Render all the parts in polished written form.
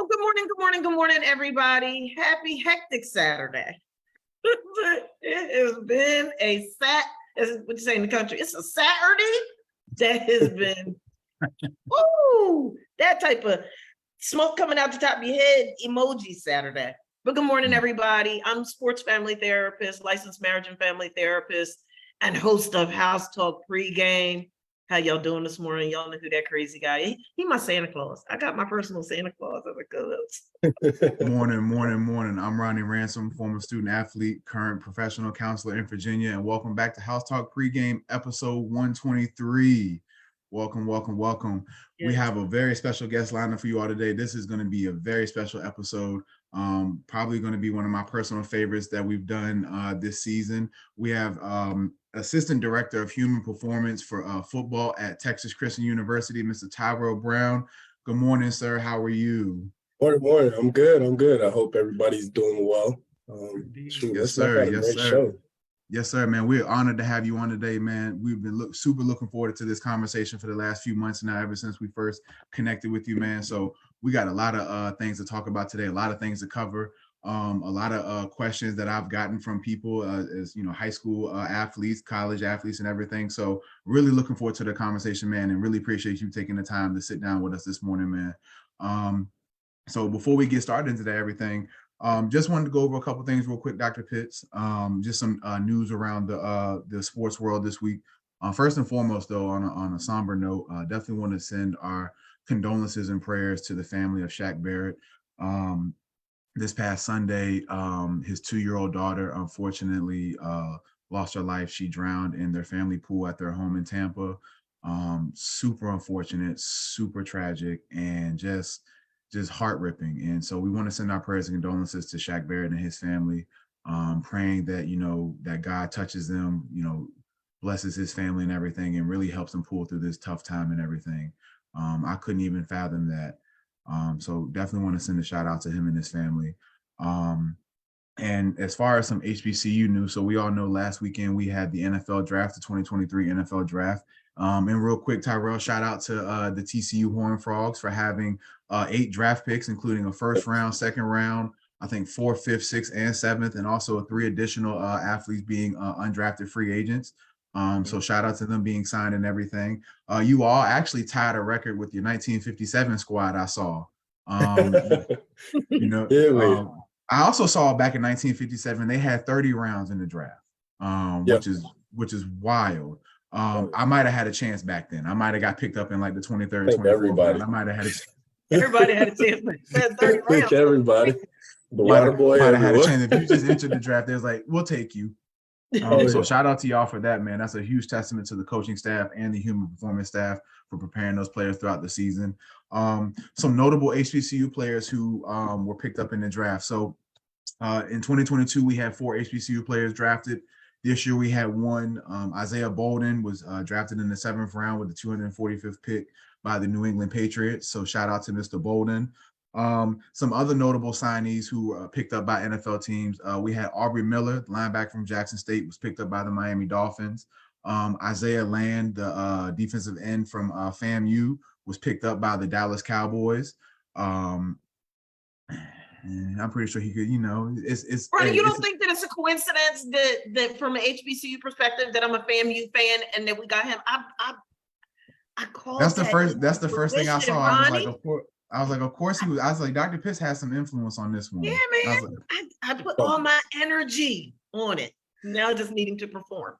Well, good morning, everybody. Happy hectic Saturday. It has been what you say in the country, it's a Saturday that has been, that type of smoke coming out the top of your head emoji Saturday. But good morning, everybody. I'm sports family therapist, licensed marriage and family therapist, and host of House Talk Pregame. How y'all doing this morning? Y'all know who that crazy guy is. He my Santa Claus. I got my personal Santa Claus as a co-host. Morning. I'm Ronnie Ransome, former student athlete, current professional counselor in Virginia, and welcome back to House Talk Pregame, episode 123. Welcome. Yes. We have a very special guest lineup for you all today. This is going to be a very special episode. Probably going to be one of my personal favorites that we've done this season. We have Assistant Director of Human Performance for football at Texas Christian University, Mr. Tyrell Brown. Good morning, sir. How are you? Morning. I'm good. I hope everybody's doing well. Yes, sir. Yes, sir, man. We're honored to have you on today, man. We've been super looking forward to this conversation for the last few months now, ever since we first connected with you, man. So we got a lot of things to talk about today, a lot of things to cover. A lot of questions that I've gotten from people as, high school athletes, college athletes and everything. So really looking forward to the conversation, man, and really appreciate you taking the time to sit down with us this morning, man. So before we get started into everything, just wanted to go over a couple things real quick, Dr. Pitts. Just some news around the sports world this week. First and foremost, though, on a somber note, definitely want to send our condolences and prayers to the family of Shaq Barrett. This past Sunday, his 2-year-old daughter, unfortunately, lost her life. She drowned in their family pool at their home in Tampa. Super unfortunate, super tragic, and just heart-ripping. And so we want to send our prayers and condolences to Shaq Barrett and his family, praying that, that God touches them, blesses his family and everything, and really helps them pull through this tough time and everything. I couldn't even fathom that. So definitely want to send a shout out to him and his family. And as far as some HBCU news, so we all know last weekend we had the NFL draft, the 2023 NFL draft. And real quick, Tyrell, shout out to the TCU Horned Frogs for having 8 draft picks, including a first round, second round, I think 4th, 5th, 6th, and 7th, and also 3 additional athletes being undrafted free agents. So shout out to them being signed and everything. You all actually tied a record with your 1957 squad, I saw. I also saw back in 1957, they had 30 rounds in the draft, which is wild. I might have had a chance back then. I might have got picked up in like the 23rd, 24th round. I might have had a chance. Everybody had a chance. Everybody. The water boy might have had a chance. If you just entered the draft, there's like, we'll take you. So shout out to y'all for that, man. That's a huge testament to the coaching staff and the human performance staff for preparing those players throughout the season. Some notable HBCU players who were picked up in the draft. So in 2022, we had 4 HBCU players drafted. This year we had 1. Isaiah Bolden was drafted in the 7th round with the 245th pick by the New England Patriots. So shout out to Mr. Bolden. Some other notable signees who were picked up by NFL teams. We had Aubrey Miller, linebacker from Jackson State, was picked up by the Miami Dolphins. Isaiah Land, the defensive end from FAMU, was picked up by the Dallas Cowboys. I'm pretty sure he could, it's Ronnie, you don't think that it's a coincidence that from an HBCU perspective that I'm a FAMU fan and that we got him? I called That's the first thing I saw. Ronnie. I was like, of course he was. I was like, Dr. Pitts has some influence on this one. Yeah, man. I put all my energy on it. Now just needing to perform.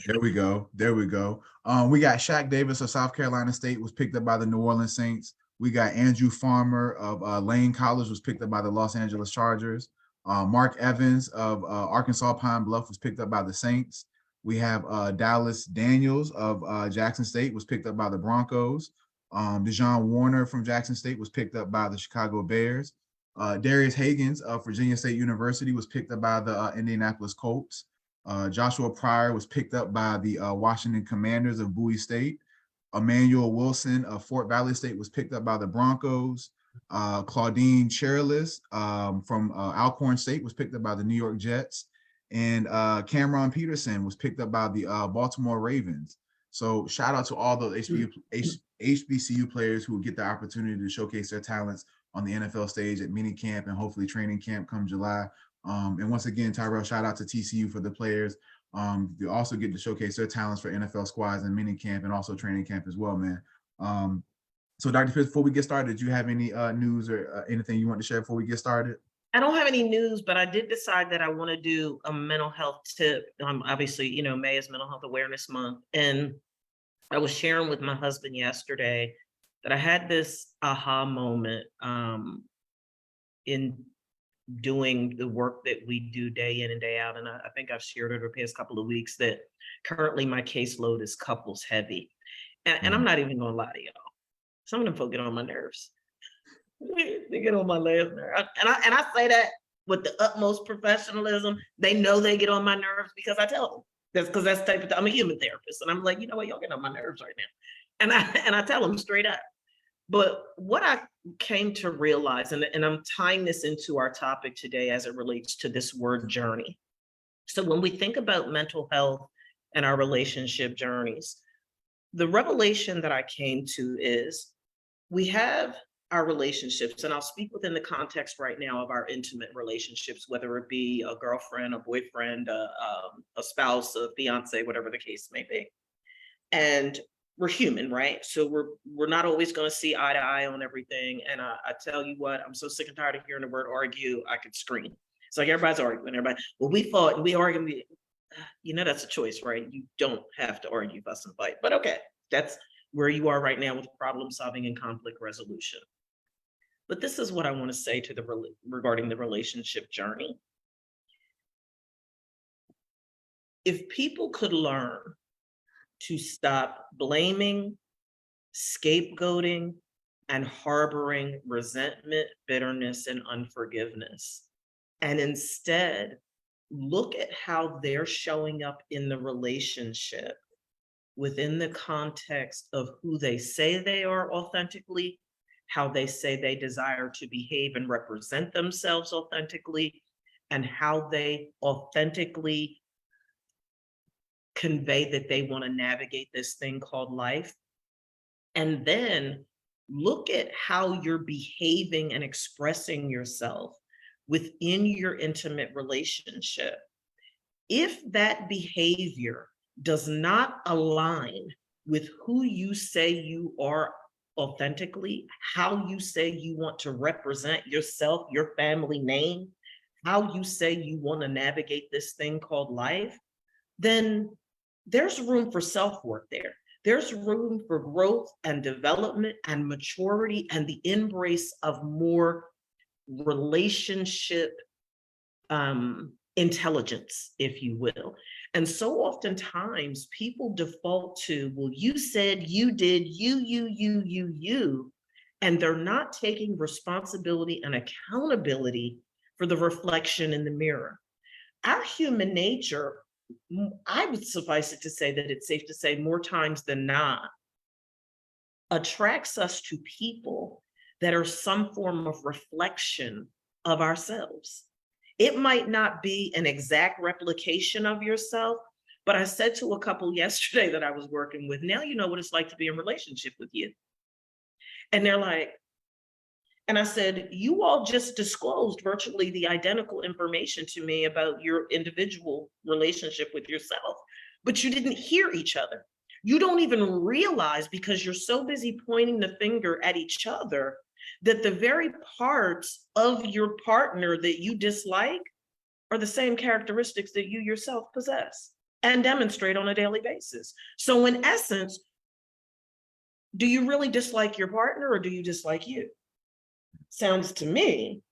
There we go. We got Shaq Davis of South Carolina State was picked up by the New Orleans Saints. We got Andrew Farmer of Lane College was picked up by the Los Angeles Chargers. Mark Evans of Arkansas Pine Bluff was picked up by the Saints. We have Dallas Daniels of Jackson State was picked up by the Broncos. Dejon Warner from Jackson State was picked up by the Chicago Bears. Darius Higgins of Virginia State University was picked up by the Indianapolis Colts. Joshua Pryor was picked up by the Washington Commanders of Bowie State. Emmanuel Wilson of Fort Valley State was picked up by the Broncos. Claudine Cherilus from Alcorn State was picked up by the New York Jets. And Cameron Peterson was picked up by the Baltimore Ravens. So shout out to all the HBCU players who get the opportunity to showcase their talents on the NFL stage at mini camp and hopefully training camp come July. And once again, Tyrell, shout out to TCU for the players. You also get to showcase their talents for NFL squads and mini camp and also training camp as well, man. So Dr. Fitz, before we get started, do you have any news or anything you want to share before we get started? I don't have any news, but I did decide that I want to do a mental health tip. Obviously, you know, May is Mental Health Awareness Month. And I was sharing with my husband yesterday that I had this aha moment in doing the work that we do day in and day out. And I think I've shared over the past couple of weeks that currently my caseload is couples heavy. And I'm not even going to lie to y'all. Some of them folk get on my nerves. They get on my last nerve. And I say that with the utmost professionalism. They know they get on my nerves because I tell them. That's because that's the type of, I'm a human therapist. And I'm like, you know what, y'all get on my nerves right now. And I tell them straight up. But what I came to realize, and I'm tying this into our topic today as it relates to this word journey. So when we think about mental health and our relationship journeys, the revelation that I came to is we have our relationships, and I'll speak within the context right now of our intimate relationships, whether it be a girlfriend, a boyfriend, a spouse, a fiance, whatever the case may be. And we're human, right? So we're not always going to see eye to eye on everything. And I tell you what, I'm so sick and tired of hearing the word argue, I could scream. It's like everybody's arguing, everybody, well, we fought and we argued. You know, that's a choice, right? You don't have to argue, fuss, and fight. But okay, that's where you are right now with problem solving and conflict resolution. But this is what I want to say to regarding the relationship journey. If people could learn to stop blaming, scapegoating, and harboring resentment, bitterness, and unforgiveness, and instead look at how they're showing up in the relationship within the context of who they say they are authentically, how they say they desire to behave and represent themselves authentically, and how they authentically convey that they want to navigate this thing called life. And then look at how you're behaving and expressing yourself within your intimate relationship. If that behavior does not align with who you say you are authentically, how you say you want to represent yourself, your family name, how you say you want to navigate this thing called life, then there's room for self-work there. There's room for growth and development and maturity and the embrace of more relationship intelligence, if you will. And so oftentimes people default to, well, you said, you did, you, and they're not taking responsibility and accountability for the reflection in the mirror. Our human nature, I would suffice it to say that it's safe to say more times than not, attracts us to people that are some form of reflection of ourselves. It might not be an exact replication of yourself, but I said to a couple yesterday that I was working with, now you know what it's like to be in relationship with you. And they're like, and I said, you all just disclosed virtually the identical information to me about your individual relationship with yourself, but you didn't hear each other. You don't even realize, because you're so busy pointing the finger at each other, that the very parts of your partner that you dislike are the same characteristics that you yourself possess and demonstrate on a daily basis. So in essence, do you really dislike your partner or do you dislike you? Sounds to me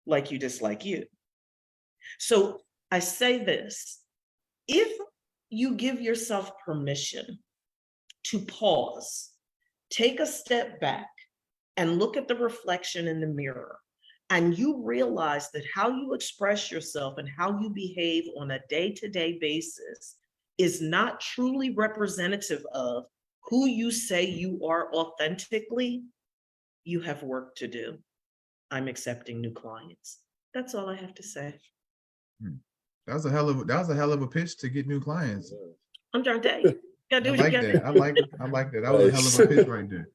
like you dislike you. So I say this, if you give yourself permission to pause, take a step back, and look at the reflection in the mirror, and you realize that how you express yourself and how you behave on a day-to-day basis is not truly representative of who you say you are authentically, you have work to do. I'm accepting new clients. That's all I have to say. That was a hell of a pitch to get new clients. I'm trying to tell you. I like that. I like that. That was a hell of a pitch right there.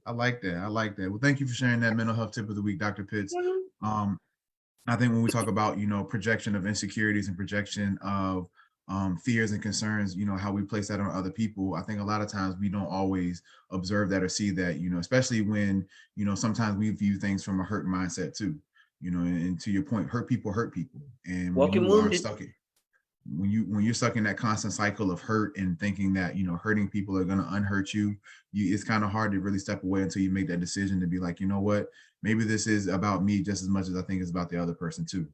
I like that. I like that. Well, thank you for sharing that mental health tip of the week, Dr. Pitts. I think when we talk about, projection of insecurities and projection of fears and concerns, how we place that on other people, I think a lot of times we don't always observe that or see that, especially when, sometimes we view things from a hurt mindset too, and to your point, hurt people. And when Walking you are wounded. stuck in, when you're stuck in that constant cycle of hurt and thinking that, hurting people are going to unhurt you, it's kind of hard to really step away until you make that decision to be like, you know what, maybe this is about me just as much as I think it's about the other person too.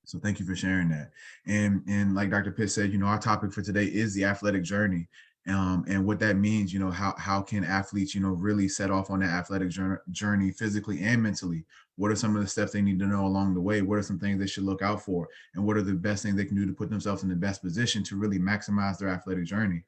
So thank you for sharing that. And like Dr. Pitt said, our topic for today is the athletic journey. And what that means, how can athletes, really set off on that athletic journey physically and mentally? What are some of the steps they need to know along the way? What are some things they should look out for? And what are the best things they can do to put themselves in the best position to really maximize their athletic journey?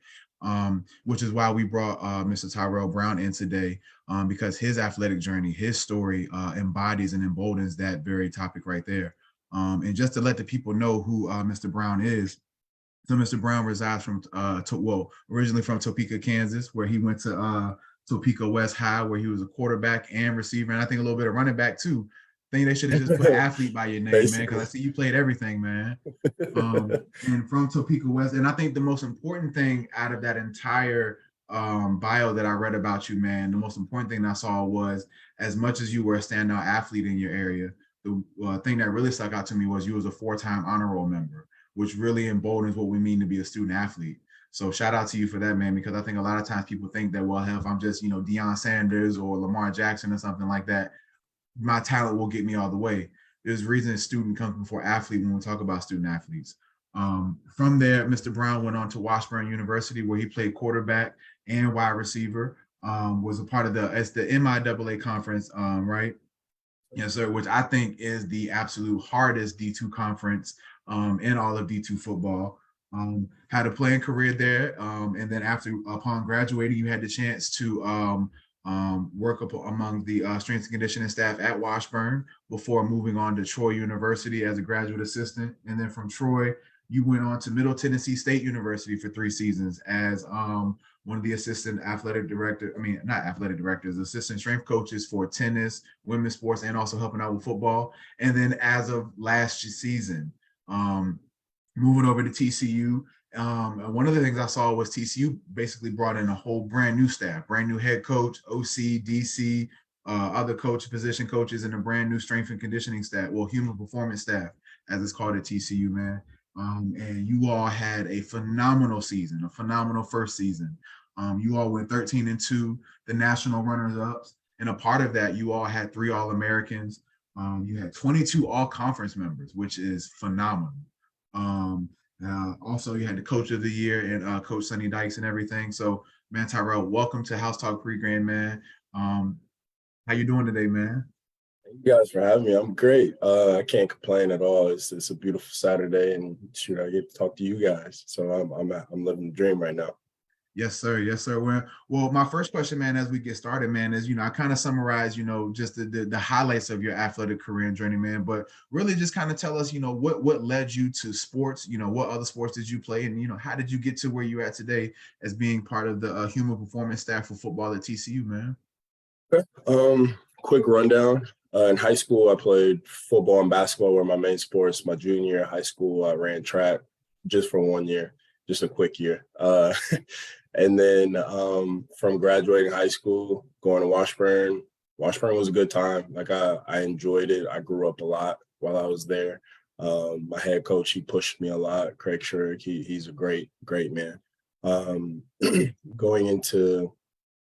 Which is why we brought Mr. Tyrell Brown in today, because his athletic journey, his story embodies and emboldens that very topic right there. And just to let the people know who Mr. Brown is, so Mr. Brown resides from, originally from Topeka, Kansas, where he went to Topeka West High, where he was a quarterback and receiver, and I think a little bit of running back too. I think they should have just put athlete by your name, man, because I see you played everything, man. And from Topeka West, and I think the most important thing out of that entire bio that I read about you, man, the most important thing I saw was, as much as you were a standout athlete in your area, the thing that really stuck out to me was you was a 4-time honor roll member, which really emboldens what we mean to be a student athlete. So shout out to you for that, man, because I think a lot of times people think that, well, hell, if I'm just, Deion Sanders or Lamar Jackson or something like that, my talent will get me all the way. There's reason student comes before athlete when we talk about student athletes. From there, Mr. Brown went on to Washburn University, where he played quarterback and wide receiver, was a part of the MIAA conference, right? Yes, sir, which I think is the absolute hardest D2 conference in all of D2 football. Had a playing career there, and then upon graduating, you had the chance to work up among the strength and conditioning staff at Washburn before moving on to Troy University as a graduate assistant. And then from Troy, you went on to Middle Tennessee State University for 3 seasons as one of the assistant assistant strength coaches for tennis, women's sports, and also helping out with football. And then as of last season, moving over to TCU. And one of the things I saw was TCU basically brought in a whole brand new staff, brand new head coach, OC, DC, other position coaches, and a brand new strength and conditioning staff, human performance staff, as it's called at TCU, man. And you all had a phenomenal season, a phenomenal first season. You all went 13-2, the national runners-ups. And a part of that, you all had 3 All-Americans. You had 22 all-conference members, which is phenomenal. Also, you had the coach of the year and Coach Sonny Dykes and everything. So, man, Tyrell, welcome to House Talk Pregame, man. How you doing today, man? Thank you guys for having me. I'm great. I can't complain at all. It's a beautiful Saturday, and shoot, I get to talk to you guys. So I'm living the dream right now. Yes, sir. Yes, sir. Well, my first question, man, as we get started, man, is, I kind of summarize, just the highlights of your athletic career and journey, man, but really just kind of tell us, what led you to sports, what other sports did you play? And, how did you get to where you're at today as being part of the human performance staff for football at TCU, man? Okay. Quick rundown. In high school, I played football and basketball were my main sports. My junior year of high school, I ran track just for 1 year, just a quick year. And then from graduating high school, going to Washburn was a good time. Like I enjoyed it. I grew up a lot while I was there. My head coach, he pushed me a lot. Craig Shurik, he's a great, great man. Going into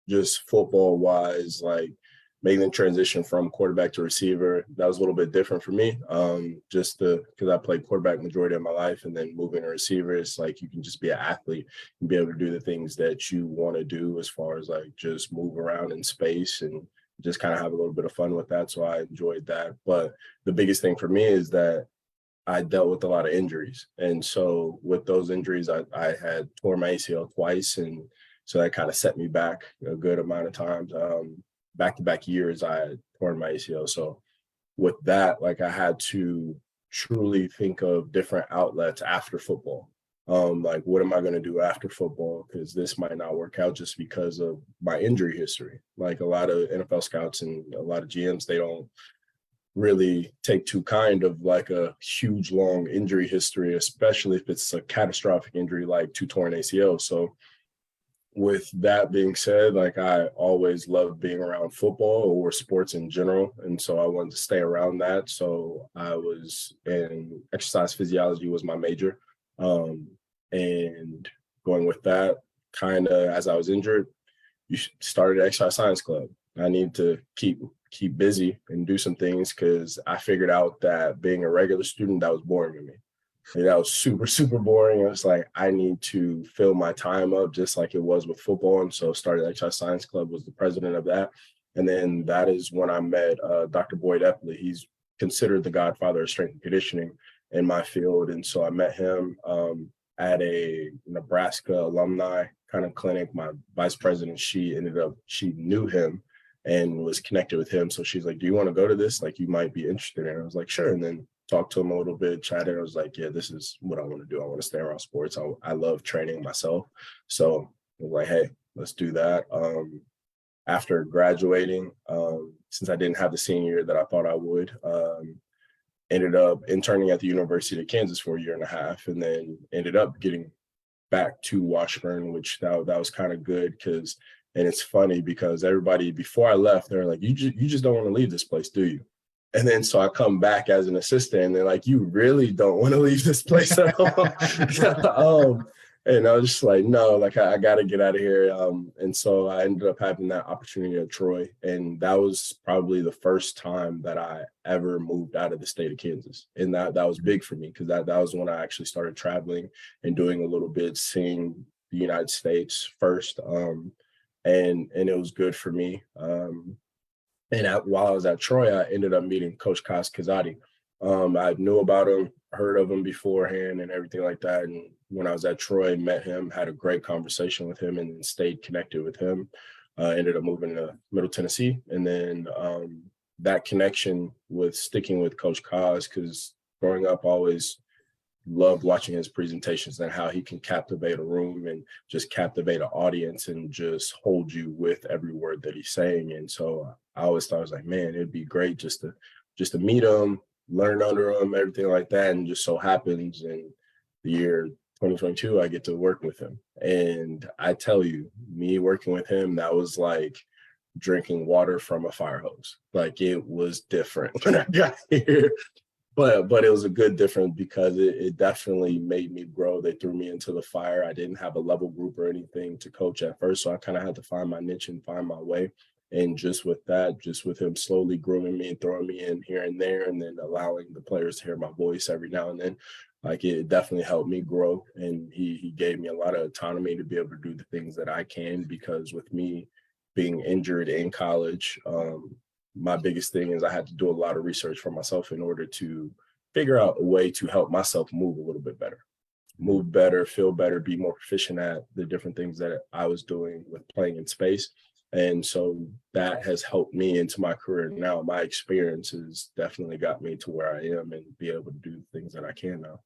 just football wise, like making the transition from quarterback to receiver, that was a little bit different for me. Because I played quarterback majority of my life, and then moving to receiver, it's like you can just be an athlete and be able to do the things that you want to do as far as like just move around in space and just kind of have a little bit of fun with that. So I enjoyed that. But the biggest thing for me is that I dealt with a lot of injuries. And so with those injuries, I had torn my ACL twice. And so that kind of set me back a good amount of times. Back-to-back years, I had torn my ACL. So with that, like I had to truly think of different outlets after football. Like, what am I going to do after football? Because this might not work out just because of my injury history. Like a lot of NFL scouts and a lot of GMs, they don't really take too kind of like a huge long injury history, especially if it's a catastrophic injury like 2 torn ACL. So with that being said, like I always loved being around football or sports in general. And so I wanted to stay around that. So I was in exercise physiology was my major. And going with that, kind of as I was injured, you started an exercise science club. I need to keep busy and do some things because I figured out that being a regular student, that was boring to me. Like, that was super, super boring. I was like, I need to fill my time up just like it was with football. And so started Exercise Science Club, was the president of that. And then that is when I met Dr. Boyd Epley. He's considered the godfather of strength and conditioning in my field. And so I met him at a Nebraska alumni kind of clinic. My vice president, she knew him and was connected with him. So she's like, do you want to go to this? Like, you might be interested in it. I was like, sure. And then talked to him a little bit, chatted. I was like, yeah, this is what I want to do. I want to stay around sports. I love training myself. So I was like, hey, let's do that. After graduating, since I didn't have the senior year that I thought I would, ended up interning at the University of Kansas for 1.5 years, and then ended up getting back to Washburn, which that was kind of good because, and it's funny because everybody before I left, they're like, you just don't want to leave this place, do you? And then so I come back as an assistant and they're like, you really don't want to leave this place at all. And I was just like, no, like I got to get out of here. And so I ended up having that opportunity at Troy. And that was probably the first time that I ever moved out of the state of Kansas. And that was big for me because that was when I actually started traveling and doing a little bit, seeing the United States first. And it was good for me. While I was at Troy, I ended up meeting Coach Kaz Kazadi. I knew about him, heard of him beforehand and everything like that. And when I was at Troy, met him, had a great conversation with him and stayed connected with him. Ended up moving to Middle Tennessee. And then that connection with sticking with Coach Kaz, because growing up, I always loved watching his presentations and how he can captivate a room and just captivate an audience and just hold you with every word that he's saying. And so I always thought, I was like, man, it'd be great just to meet him, learn under him, everything like that. And just so happens in the year 2022, I get to work with him. And I tell you, me working with him, that was like drinking water from a fire hose. Like, it was different when I got here. But it was a good difference because it definitely made me grow. They threw me into the fire. I didn't have a level group or anything to coach at first. So I kind of had to find my niche and find my way. And just with him slowly grooming me and throwing me in here and there, and then allowing the players to hear my voice every now and then, like, it definitely helped me grow. And he gave me a lot of autonomy to be able to do the things that I can, because with me being injured in college, my biggest thing is I had to do a lot of research for myself in order to figure out a way to help myself move a little bit better, move better, feel better, be more proficient at the different things that I was doing with playing in space. And so that has helped me into my career now. My experience has definitely got me to where I am and be able to do things that I can now.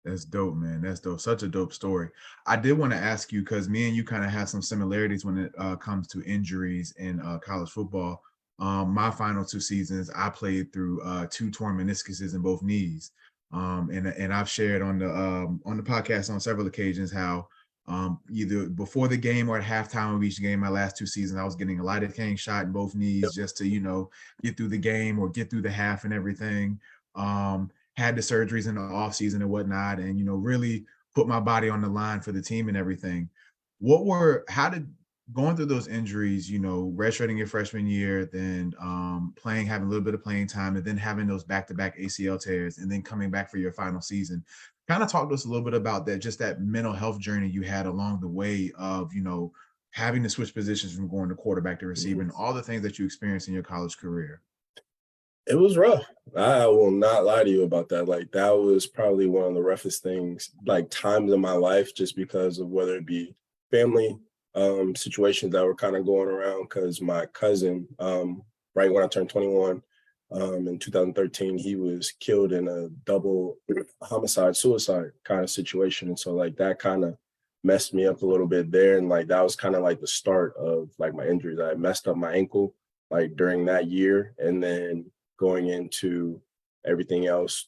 That's dope, man. That's dope. Such a dope story. I did want to ask you, because me and you kind of have some similarities when it comes to injuries in college football. My final 2 seasons, I played through 2 torn meniscuses in both knees. And I've shared on the podcast on several occasions how either before the game or at halftime of each game, my last 2 seasons, I was getting a lidocaine shot in both knees just to, get through the game or get through the half and everything. Had the surgeries in the off season and whatnot, and, really put my body on the line for the team and everything. How did going through those injuries, redshirting your freshman year, then having a little bit of playing time, and then having those back-to-back ACL tears, and then coming back for your final season, kind of talk to us a little bit about that, just that mental health journey you had along the way of, having to switch positions from going to quarterback to receiver, and all the things that you experienced in your college career. It was rough. I will not lie to you about that. Like, that was probably one of the roughest things, like, times in my life, just because of whether it be family situations that were kind of going around. Because my cousin, right when I turned 21, In 2013, he was killed in a double homicide, suicide kind of situation. And so like that kind of messed me up a little bit there. And like that was kind of like the start of like my injuries. I messed up my ankle like during that year. And then going into everything else,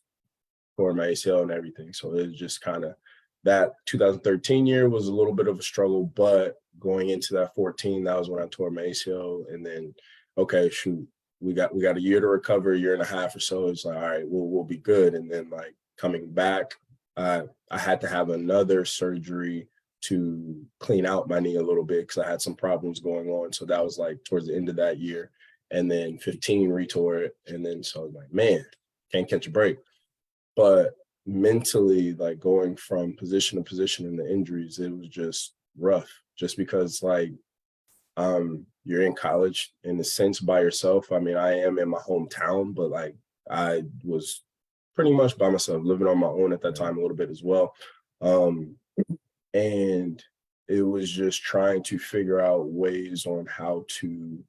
tore my ACL and everything. So it was just kind of that 2013 year was a little bit of a struggle, but going into that 14, that was when I tore my ACL. And then, okay, shoot, we got a year to recover, a year and a half or so. It's like, all right, we'll be good. And then like coming back, I had to have another surgery to clean out my knee a little bit because I had some problems going on. So that was like towards the end of that year. And then 15 retore it. And then so I was like, man, can't catch a break. But mentally, like going from position to position in the injuries, it was just rough just because like you're in college in a sense by yourself. I mean, I am in my hometown, but like I was pretty much by myself, living on my own at that time a little bit as well. And it was just trying to figure out ways on how to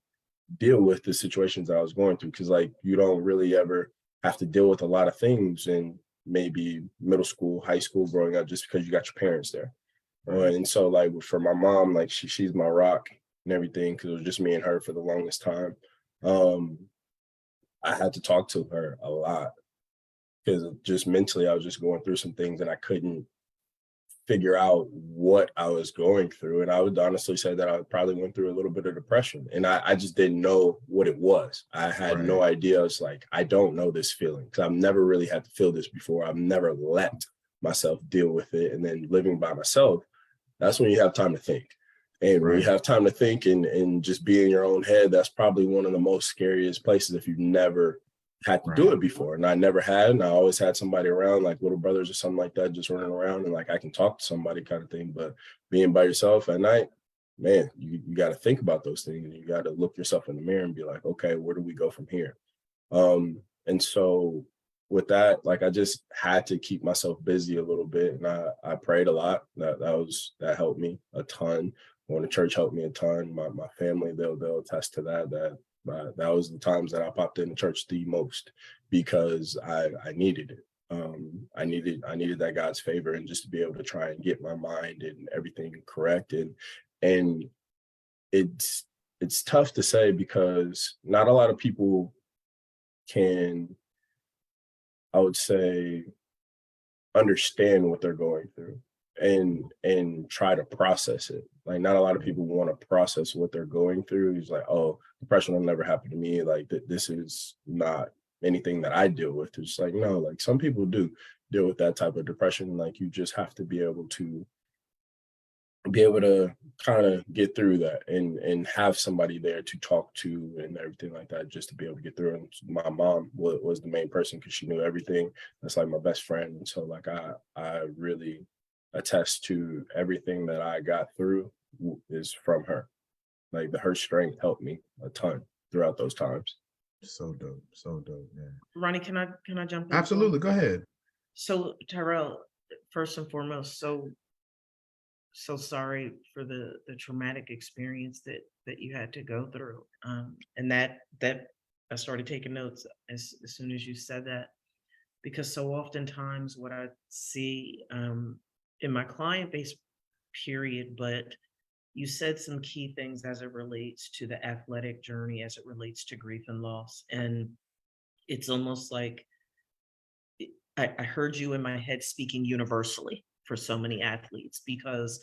deal with the situations that I was going through. Cause like you don't really ever have to deal with a lot of things in maybe middle school, high school, growing up, just because you got your parents there. And so like for my mom, like she's my rock and everything, because it was just me and her for the longest time. I had to talk to her a lot because just mentally I was just going through some things and I couldn't figure out what I was going through. And I would honestly say that I probably went through a little bit of depression and I just didn't know what it was. I had no idea. It's like, I don't know this feeling because I've never really had to feel this before. I've never let myself deal with it. And then living by myself, that's when you have time to think. And when you have time to think and just be in your own head, that's probably one of the most scariest places if you've never had to do it before. And I never had, and I always had somebody around, like little brothers or something like that, just running around and like I can talk to somebody kind of thing. But being by yourself at night, man, you got to think about those things and you got to look yourself in the mirror and be like, okay, where do we go from here? And so with that, like I just had to keep myself busy a little bit. And I prayed a lot. That helped me a ton. Going to church helped me a ton. My family, they'll attest to that was the times that I popped into church the most because I needed it. I needed that God's favor and just to be able to try and get my mind and everything correct. And it's tough to say because not a lot of people can, I would say, understand what they're going through and try to process it. Like not a lot of people want to process what they're going through. It's like, oh, depression will never happen to me. Like this is not anything that I deal with. It's like, no, like some people do deal with that type of depression. Like you just have to be able to kind of get through that and have somebody there to talk to and everything like that, just to be able to get through. And my mom was the main person because she knew everything. That's like my best friend. And so like I really attest to everything that I got through is from her. Like her strength helped me a ton throughout those times. So dope, man. Ronnie, can I jump in? Absolutely, go ahead. So Tyrell, first and foremost, so sorry for the traumatic experience that you had to go through. And that I started taking notes as soon as you said that, because so oftentimes what I see in my client base period, but you said some key things as it relates to the athletic journey, as it relates to grief and loss. And it's almost like I heard you in my head speaking universally for so many athletes, because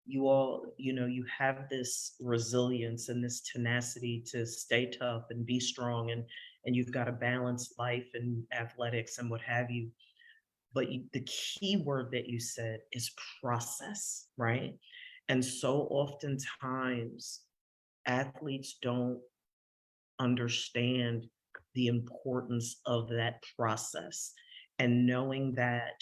you all, you have this resilience and this tenacity to stay tough and be strong, and you've got a balanced life and athletics and what have you. But the key word that you said is process, right? And so oftentimes athletes don't understand the importance of that process, and knowing that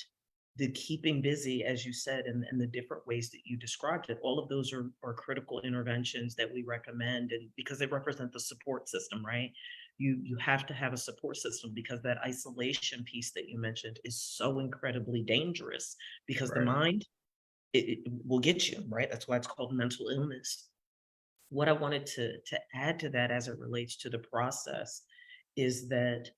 the keeping busy, as you said, and the different ways that you described it, all of those are critical interventions that we recommend, and because they represent the support system, right? You have to have a support system, because that isolation piece that you mentioned is so incredibly dangerous, because the mind, it will get you, right? That's why it's called mental illness. What I wanted to add to that as it relates to the process is that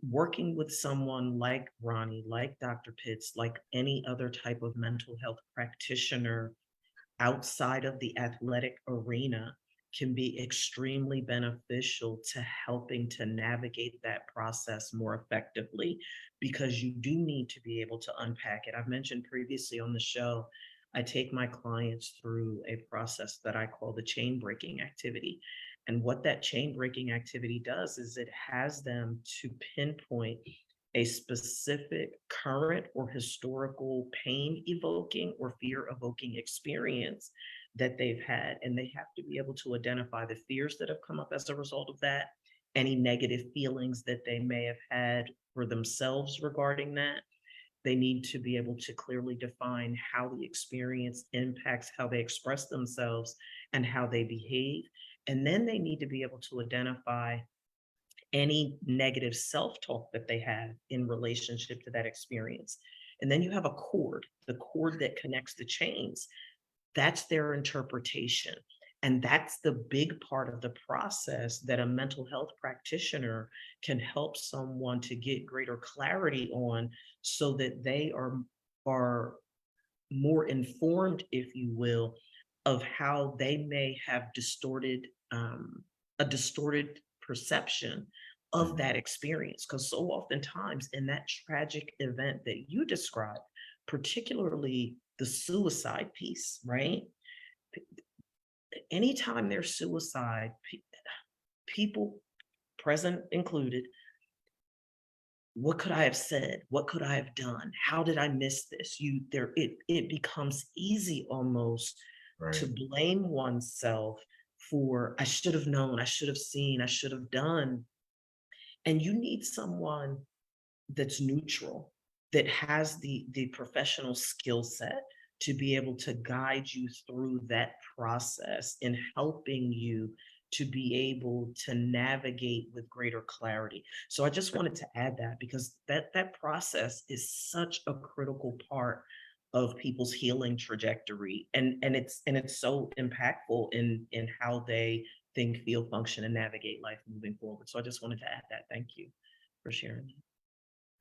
working with someone like Ronnie, like Dr. Pitts, like any other type of mental health practitioner outside of the athletic arena can be extremely beneficial to helping to navigate that process more effectively, because you do need to be able to unpack it. I've mentioned previously on the show, I take my clients through a process that I call the chain breaking activity. And what that chain breaking activity does is it has them to pinpoint a specific current or historical pain evoking or fear evoking experience that they've had. And they have to be able to identify the fears that have come up as a result of that, any negative feelings that they may have had for themselves regarding that. They need to be able to clearly define how the experience impacts how they express themselves and how they behave. And then they need to be able to identify any negative self-talk that they have in relationship to that experience. And then you have a cord, the cord that connects the chains. That's their interpretation. And that's the big part of the process that a mental health practitioner can help someone to get greater clarity on, so that they are more informed, if you will, of how they may have a distorted perception of that experience. Because so oftentimes in that tragic event that you described, particularly the suicide piece, right? Anytime there's suicide, people, present included, what could I have said? What could I have done? How did I miss this? It becomes easy almost to blame oneself for, I should have known, I should have seen, I should have done. And you need someone that's neutral, that has the professional skill set to be able to guide you through that process in helping you to be able to navigate with greater clarity. So I just wanted to add that, because that process is such a critical part of people's healing trajectory, and it's so impactful in how they think, feel, function, and navigate life moving forward. So I just wanted to add that. Thank you for sharing that.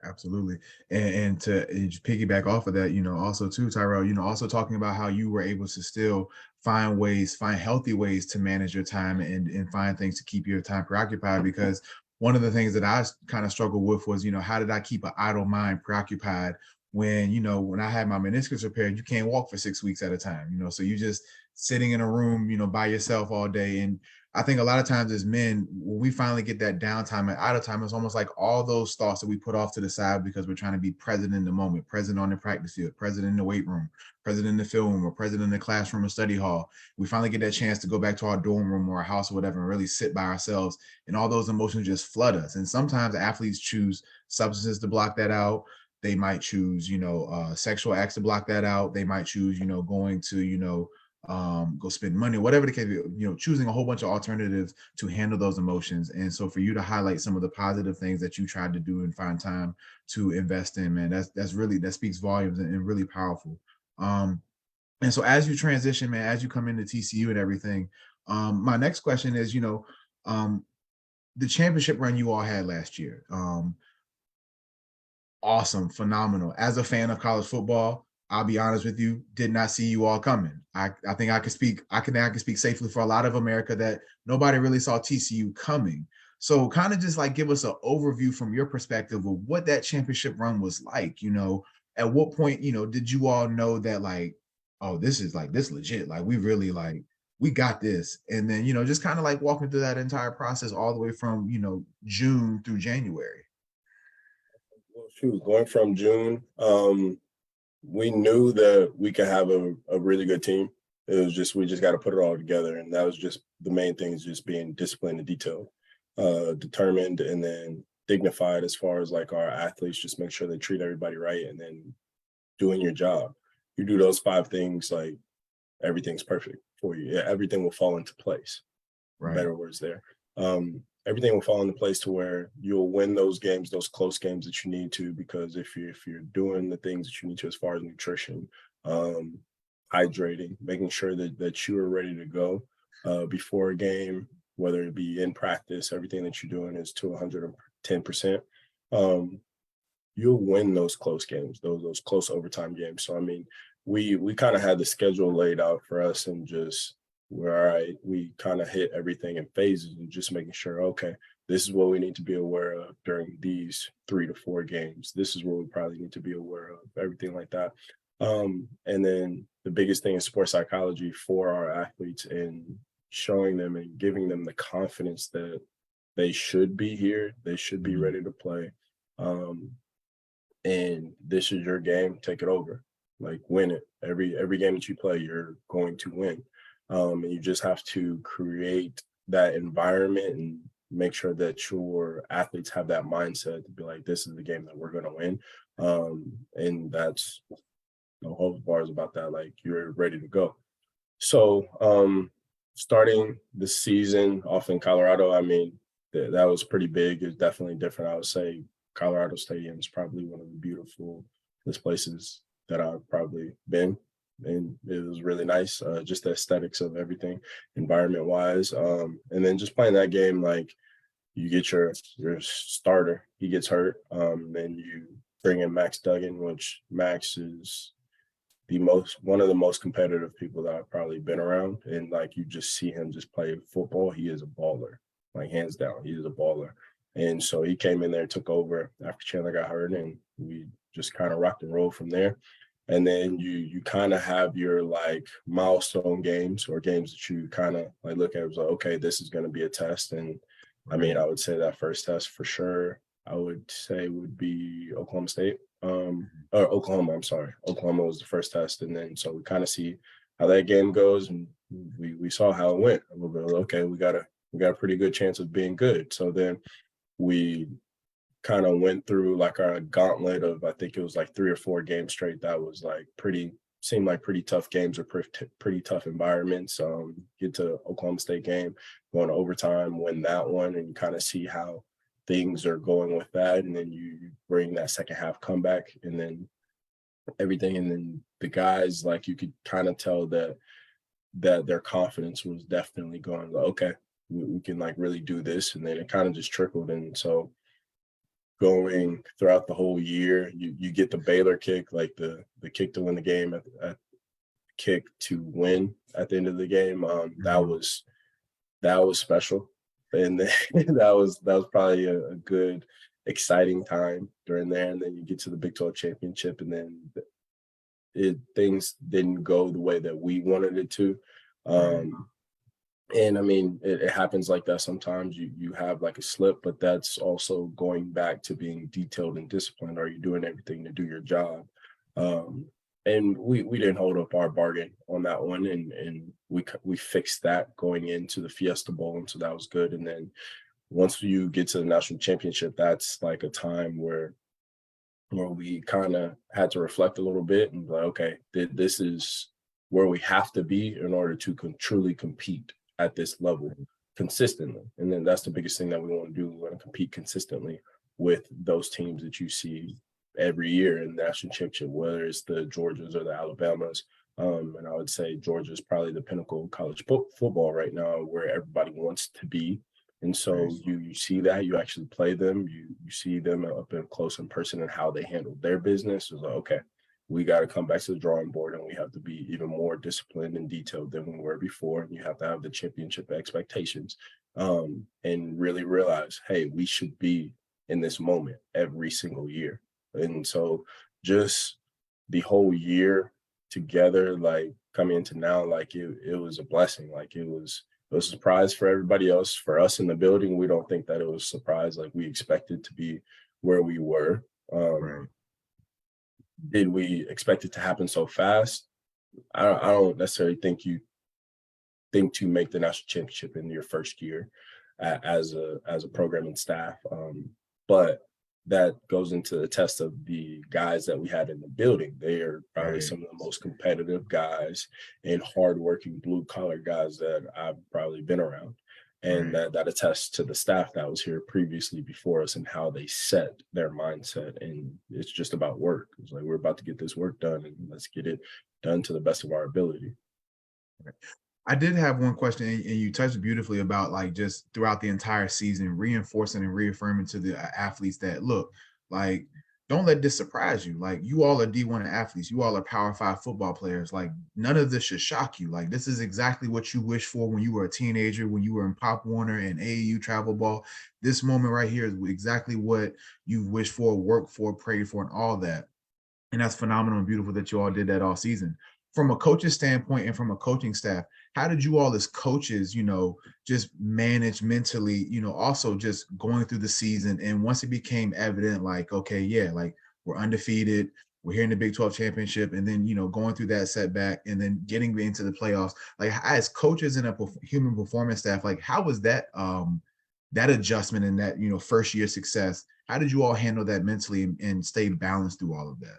Absolutely. And to just piggyback off of that, also too, Tyrell, also talking about how you were able to still find healthy ways to manage your time and find things to keep your time preoccupied. Because one of the things that I kind of struggled with was, how did I keep an idle mind preoccupied when, when I had my meniscus repaired, you can't walk for 6 weeks at a time, so you just sitting in a room, by yourself all day. And I think a lot of times as men, when we finally get that downtime and idle time, it's almost like all those thoughts that we put off to the side because we're trying to be present in the moment, present on the practice field, present in the weight room, present in the film room, or present in the classroom or study hall. We finally get that chance to go back to our dorm room or our house or whatever and really sit by ourselves, and all those emotions just flood us. And sometimes athletes choose substances to block that out. They might choose, sexual acts to block that out. They might choose, going to, go spend money, whatever the case, choosing a whole bunch of alternatives to handle those emotions. And so for you to highlight some of the positive things that you tried to do and find time to invest in, man, that speaks volumes and really powerful. And so as you transition, man, as you come into TCU and everything, my next question is, the championship run you all had last year, awesome, phenomenal. As a fan of college football, I'll be honest with you, did not see you all coming. I think I can speak safely for a lot of America that nobody really saw TCU coming. So kind of just like give us an overview from your perspective of what that championship run was like. At what point, did you all know that like, oh, this legit, like we really like, we got this. And then, just kind of like walking through that entire process all the way from, June through January. Well, shoot, going from June, we knew that we could have a really good team. It was just, we just got to put it all together. And that was just the main thing, is just being disciplined and detailed, determined, and then dignified as far as like our athletes, just make sure they treat everybody right, and then doing your job. You do those 5 things, like everything's perfect for you. Yeah, everything will fall into place. Right. Better words there. Everything will fall into place to where you'll win those games, those close games that you need to, because if you're doing the things that you need to as far as nutrition, hydrating, making sure that you are ready to go before a game, whether it be in practice, everything that you're doing is to 110%. You'll win those close games, those close overtime games. So I mean, we kind of had the schedule laid out for us, and just we're all right. We kind of hit everything in phases and just making sure, okay, this is what we need to be aware of during these 3 to 4 games. This is what we probably need to be aware of, everything like that. And then the biggest thing is sports psychology for our athletes, and showing them and giving them the confidence that they should be here, they should be ready to play. And this is your game, take it over, like win it. Every game that you play, you're going to win. And you just have to create that environment and make sure that your athletes have that mindset to be like, this is the game that we're going to win. And that's the whole bars about that, like you're ready to go. So starting the season off in Colorado, I mean, that was pretty big. It's definitely different. I would say Colorado Stadium is probably one of the beautiful places that I've probably been. And it was really nice, just the aesthetics of everything, environment wise. And then just playing that game, like you get your starter, he gets hurt. Then you bring in Max Duggan, which Max is one of the most competitive people that I've probably been around. And like you just see him just play football. He is a baller, like hands down, he is a baller. And so he came in there, took over after Chandler got hurt, and we just kind of rocked and rolled from there. And then you kind of have your like milestone games, or games that you kind of like look at as like, okay, this is going to be a test. And I mean, I would say that first test for sure, I would say would be Oklahoma State, or Oklahoma. I'm sorry, Oklahoma was the first test, and then so we kind of see how that game goes, and we saw how it went a little bit. Okay, we got a pretty good chance of being good. So then we kind of went through like our gauntlet of, I think it was like 3 or 4 games straight that was like seemed like pretty tough games or pretty tough environments. Get to Oklahoma State game, going to overtime, win that one, and kind of see how things are going with that. And then you bring that second half comeback, and then everything. And then the guys, like you could kind of tell that their confidence was definitely going, okay, we can like really do this. And then it kind of just trickled. And so going throughout the whole year, you get the Baylor kick, like the kick to win the game, at kick to win at the end of the game. That was special, and then that was probably a good, exciting time during there. And then you get to the Big 12 championship, and then things didn't go the way that we wanted it to. And I mean, it happens like that sometimes. You have like a slip, but that's also going back to being detailed and disciplined. Are you doing everything to do your job? And we didn't hold up our bargain on that one, and we fixed that going into the Fiesta Bowl, and so that was good. And then once you get to the national championship, that's like a time where we kind of had to reflect a little bit and be like, okay, this is where we have to be in order to truly compete at this level consistently. And then that's the biggest thing that we want to do. We want to compete consistently with those teams that you see every year in the national championship, whether it's the Georgias or the Alabamas. And I would say Georgia is probably the pinnacle of college football right now, where everybody wants to be. And so you see that, you actually play them, you see them up and close in person and how they handle their business. It's like, okay, we got to come back to the drawing board, and we have to be even more disciplined and detailed than we were before. And you have to have the championship expectations, and really realize, hey, we should be in this moment every single year. And so just the whole year together, like coming into now, like it was a blessing. Like it was a surprise for everybody else. For us in the building, we don't think that it was a surprise. Like we expected to be where we were. Did we expect it to happen so fast? I don't necessarily think you think to make the national championship in your first year as a program and staff. But that goes into the test of the guys that we had in the building. They are probably some of the most competitive guys and hardworking blue collar guys that I've probably been around. And that attests to the staff that was here previously before us and how they set their mindset. And it's just about work. It's like, we're about to get this work done, and let's get it done to the best of our ability. I did have one question, and you touched beautifully about like just throughout the entire season, reinforcing and reaffirming to the athletes that look, like, don't let this surprise you. Like, you all are D1 athletes, you all are Power 5 football players. Like, none of this should shock you. Like, this is exactly what you wished for when you were a teenager, when you were in Pop Warner and AAU travel ball. This moment right here is exactly what you wished for, worked for, prayed for, and all that. And that's phenomenal and beautiful that you all did that all season. From a coach's standpoint and from a coaching staff, how did you all as coaches, just manage mentally, also just going through the season? And once it became evident, like, okay, yeah, like we're undefeated, we're here in the Big 12 championship, and then, going through that setback and then getting into the playoffs, like as coaches and a human performance staff, like how was that, that adjustment and that, first year success? How did you all handle that mentally and stay balanced through all of that?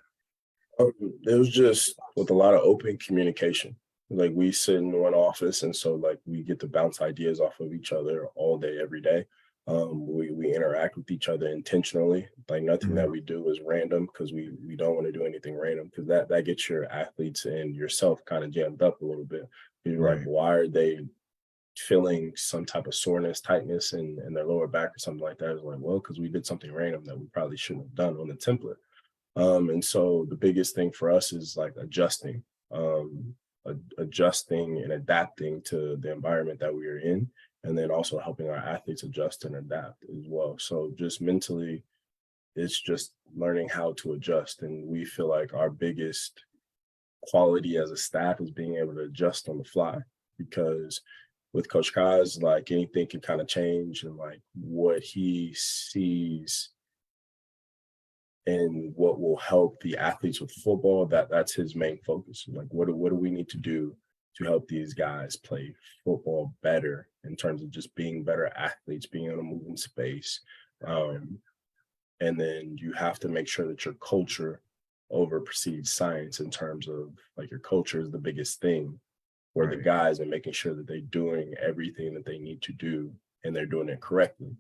It was just with a lot of open communication. Like we sit in one office, and so like we get to bounce ideas off of each other all day, every day. We interact with each other intentionally. Like nothing that we do is random because we don't want to do anything random because that gets your athletes and yourself kind of jammed up a little bit. You're like, Right. why are they feeling some type of soreness, tightness in their lower back or something like that? It's like, well, because we did something random that we probably shouldn't have done on the template. And so the biggest thing for us is like um, adjusting and adapting to the environment that we are in, and then also helping our athletes adjust and adapt as well. So just mentally, it's just learning how to adjust. And we feel like our biggest quality as a staff is being able to adjust on the fly because with Coach Kaz, like anything can kind of change and like what he sees and what will help the athletes with football, that's his main focus. Like what do we need to do to help these guys play football better in terms of just being better athletes, being able to move in space. And then you have to make sure that your culture over precedes science in terms of like your culture is the biggest thing for the Right. guys and making sure that they're doing everything that they need to do and they're doing it correctly.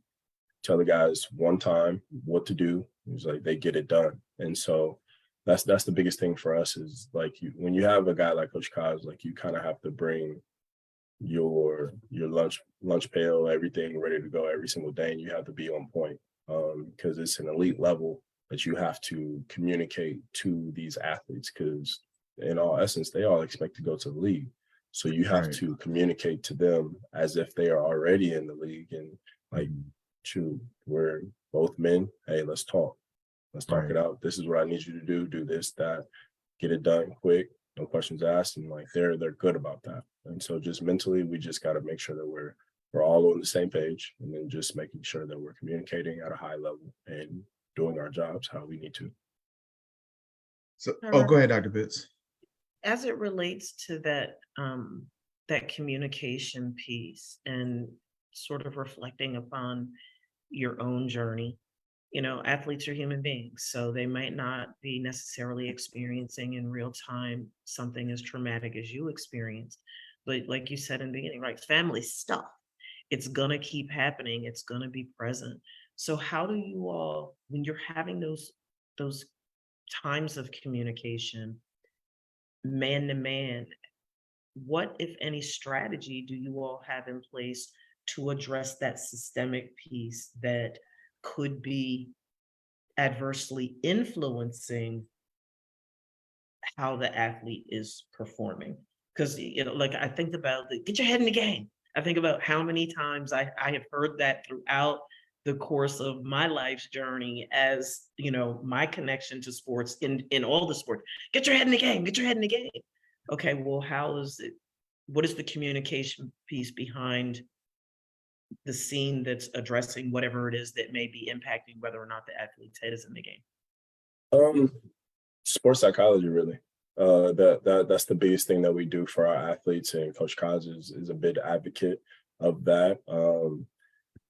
Tell the guys one time what to do. It's like they get it done. And so that's the biggest thing for us is like when you have a guy like Coach Kaz, like you kind of have to bring your lunch pail, everything ready to go every single day, and you have to be on point because it's an elite level that you have to communicate to these athletes because in all essence they all expect to go to the league. So you have Right. to communicate to them as if they are already in the league and like, shoot, we're both men. Hey, let's talk. Let's talk it Right. out. This is what I need you to do this, that, get it done quick, no questions asked. And like they're good about that. And so just mentally, we just got to make sure that we're all on the same page and then just making sure that we're communicating at a high level and doing our jobs how we need to. So, go ahead, Dr. Pitts. As it relates to that that communication piece and sort of reflecting upon your own journey, athletes are human beings, so they might not be necessarily experiencing in real time something as traumatic as you experienced. But like you said in the beginning, right, family stuff, it's gonna keep happening, it's gonna be present. So how do you all, when you're having those times of communication, man to man, what, if any, strategy do you all have in place to address that systemic piece that could be adversely influencing how the athlete is performing? Because like I think about get your head in the game. I think about how many times I have heard that throughout the course of my life's journey as my connection to sports in all the sports. Get your head in the game, get your head in the game. Okay, well, how is it? What is the communication piece behind the scene that's addressing whatever it is that may be impacting whether or not the athlete's head is in the game? Sports psychology, really. That's the biggest thing that we do for our athletes, and Coach Kaz is a big advocate of that.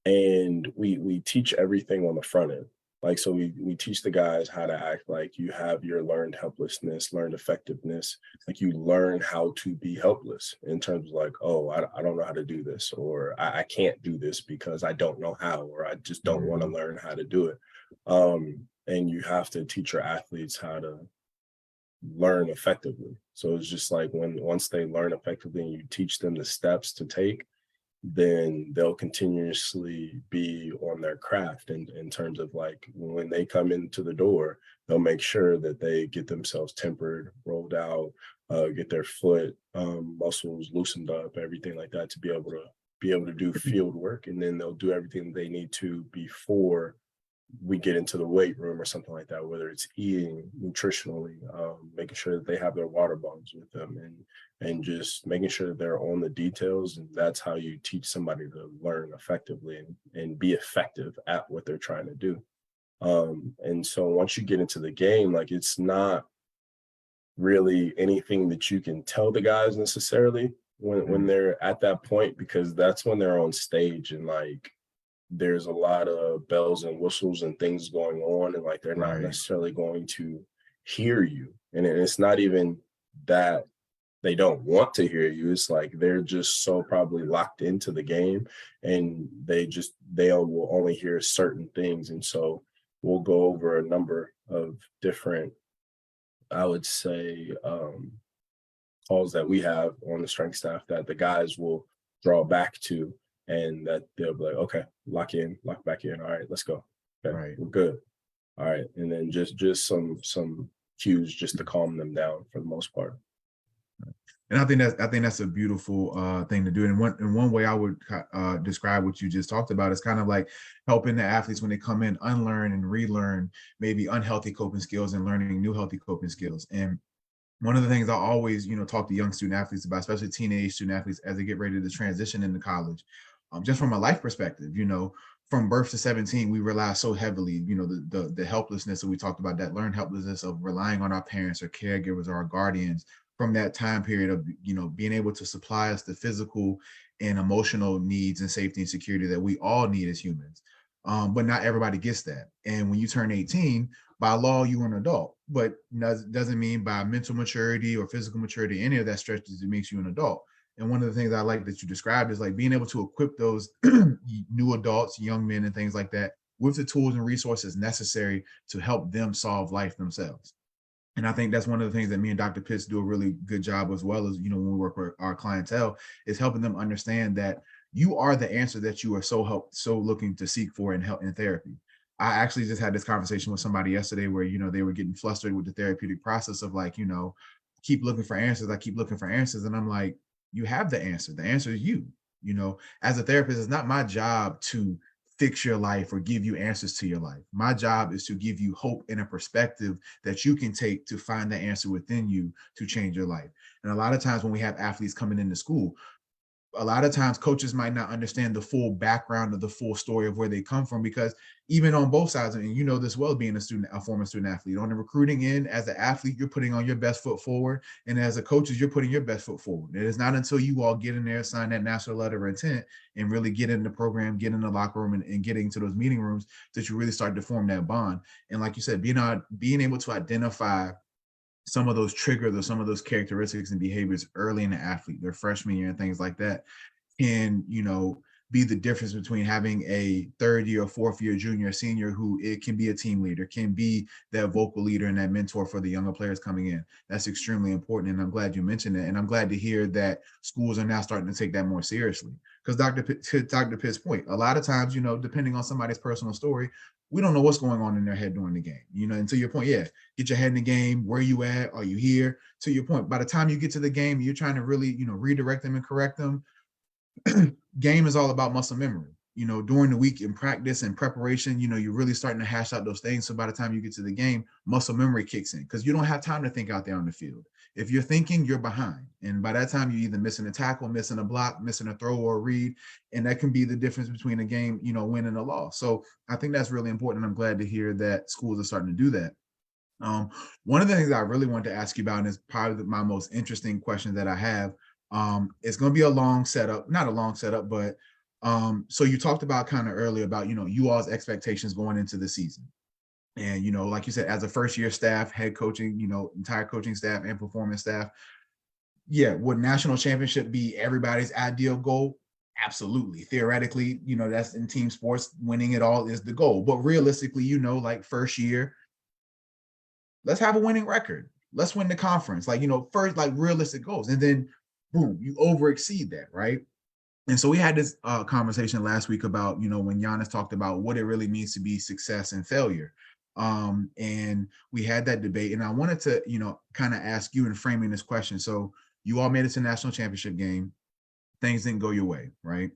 And we teach everything on the front end. Like, so we teach the guys how to act like you have your learned helplessness, learned effectiveness. Like you learn how to be helpless in terms of like, oh, I don't know how to do this, or I can't do this because I don't know how, or I just don't want to learn how to do it. And you have to teach your athletes how to learn effectively. So it's just like once they learn effectively and you teach them the steps to take, then they'll continuously be on their craft in terms of like when they come into the door, they'll make sure that they get themselves tempered, rolled out, get their foot muscles loosened up, everything like that to be able to do field work. And then they'll do everything they need to before we get into the weight room or something like that, whether it's eating nutritionally, making sure that they have their water bottles with them, and just making sure that they're on the details. And that's how you teach somebody to learn effectively and be effective at what they're trying to do. And so once you get into the game, like it's not really anything that you can tell the guys necessarily when they're at that point, because that's when they're on stage and like there's a lot of bells and whistles and things going on, and like they're not necessarily going to hear you. And it's not even that they don't want to hear you, it's like they're just so probably locked into the game, and they will only hear certain things. And so we'll go over a number of different, I would say, calls that we have on the strength staff that the guys will draw back to, and that they'll be like, okay, lock in, lock back in. All right, let's go. Okay, we're good. All right. And then just some cues just to calm them down for the most part. And I think that's a beautiful thing to do. And one way I would describe what you just talked about is kind of like helping the athletes when they come in unlearn and relearn maybe unhealthy coping skills and learning new healthy coping skills. And one of the things I always, talk to young student athletes about, especially teenage student athletes as they get ready to transition into college, just from a life perspective, from birth to 17, we rely so heavily, the helplessness that we talked about, that learned helplessness of relying on our parents or caregivers or our guardians from that time period of, being able to supply us the physical and emotional needs and safety and security that we all need as humans. But not everybody gets that. And when you turn 18, by law, you're an adult, but doesn't mean by mental maturity or physical maturity, any of that stretches, it makes you an adult. And one of the things I like that you described is like being able to equip those new adults, young men and things like that with the tools and resources necessary to help them solve life themselves. And I think that's one of the things that me and Dr. Pitts do a really good job, as well as, when we work with our clientele, is helping them understand that you are the answer that you are so looking to seek for in therapy. I actually just had this conversation with somebody yesterday where, they were getting flustered with the therapeutic process of like, keep looking for answers. I keep looking for answers. And I'm like, you have the answer. The answer is you. As a therapist, it's not my job to fix your life or give you answers to your life. My job is to give you hope and a perspective that you can take to find the answer within you to change your life. And a lot of times when we have athletes coming into school, a lot of times coaches might not understand the full background of the full story of where they come from, because even on both sides, and this well, being a former student athlete, on the recruiting end, as an athlete, you're putting on your best foot forward. And as a coach, you're putting your best foot forward. It is not until you all get in there, sign that national letter of intent, and really get in the program, get in the locker room, and getting to those meeting rooms, that you really start to form that bond. And like you said, being able to identify some of those triggers or some of those characteristics and behaviors early in the athlete, their freshman year and things like that, can, be the difference between having a third year, fourth year, junior, senior, who it can be a team leader, can be that vocal leader and that mentor for the younger players coming in. That's extremely important. And I'm glad you mentioned it. And I'm glad to hear that schools are now starting to take that more seriously. Because Dr. Pitt's point, a lot of times, depending on somebody's personal story, we don't know what's going on in their head during the game. And to your point, yeah, get your head in the game. Where you at? Are you here? To your point, by the time you get to the game, you're trying to really, redirect them and correct them. Game is all about muscle memory. During the week in practice and preparation, you're really starting to hash out those things. So by the time you get to the game, muscle memory kicks in, because you don't have time to think out there on the field. If you're thinking, you're behind. And by that time, you're either missing a tackle, missing a block, missing a throw or a read. And that can be the difference between a game, win and a loss. So I think that's really important. And I'm glad to hear that schools are starting to do that. One of the things I really wanted to ask you about, and is probably my most interesting question that I have, it's going to be a long setup, not a long setup, but so you talked about kind of earlier about, you all's expectations going into the season. And, like you said, as a first year staff, head coaching, entire coaching staff and performance staff. Yeah. Would national championship be everybody's ideal goal? Absolutely. Theoretically, that's in team sports, winning it all is the goal. But realistically, like first year, let's have a winning record. let's win the conference. Like, first, like realistic goals. And then boom, you over exceed that, right? And so we had this conversation last week about, when Giannis talked about what it really means to be success and failure. And we had that debate. And I wanted to, kind of ask you in framing this question. So you all made it to the national championship game. Things didn't go your way, right?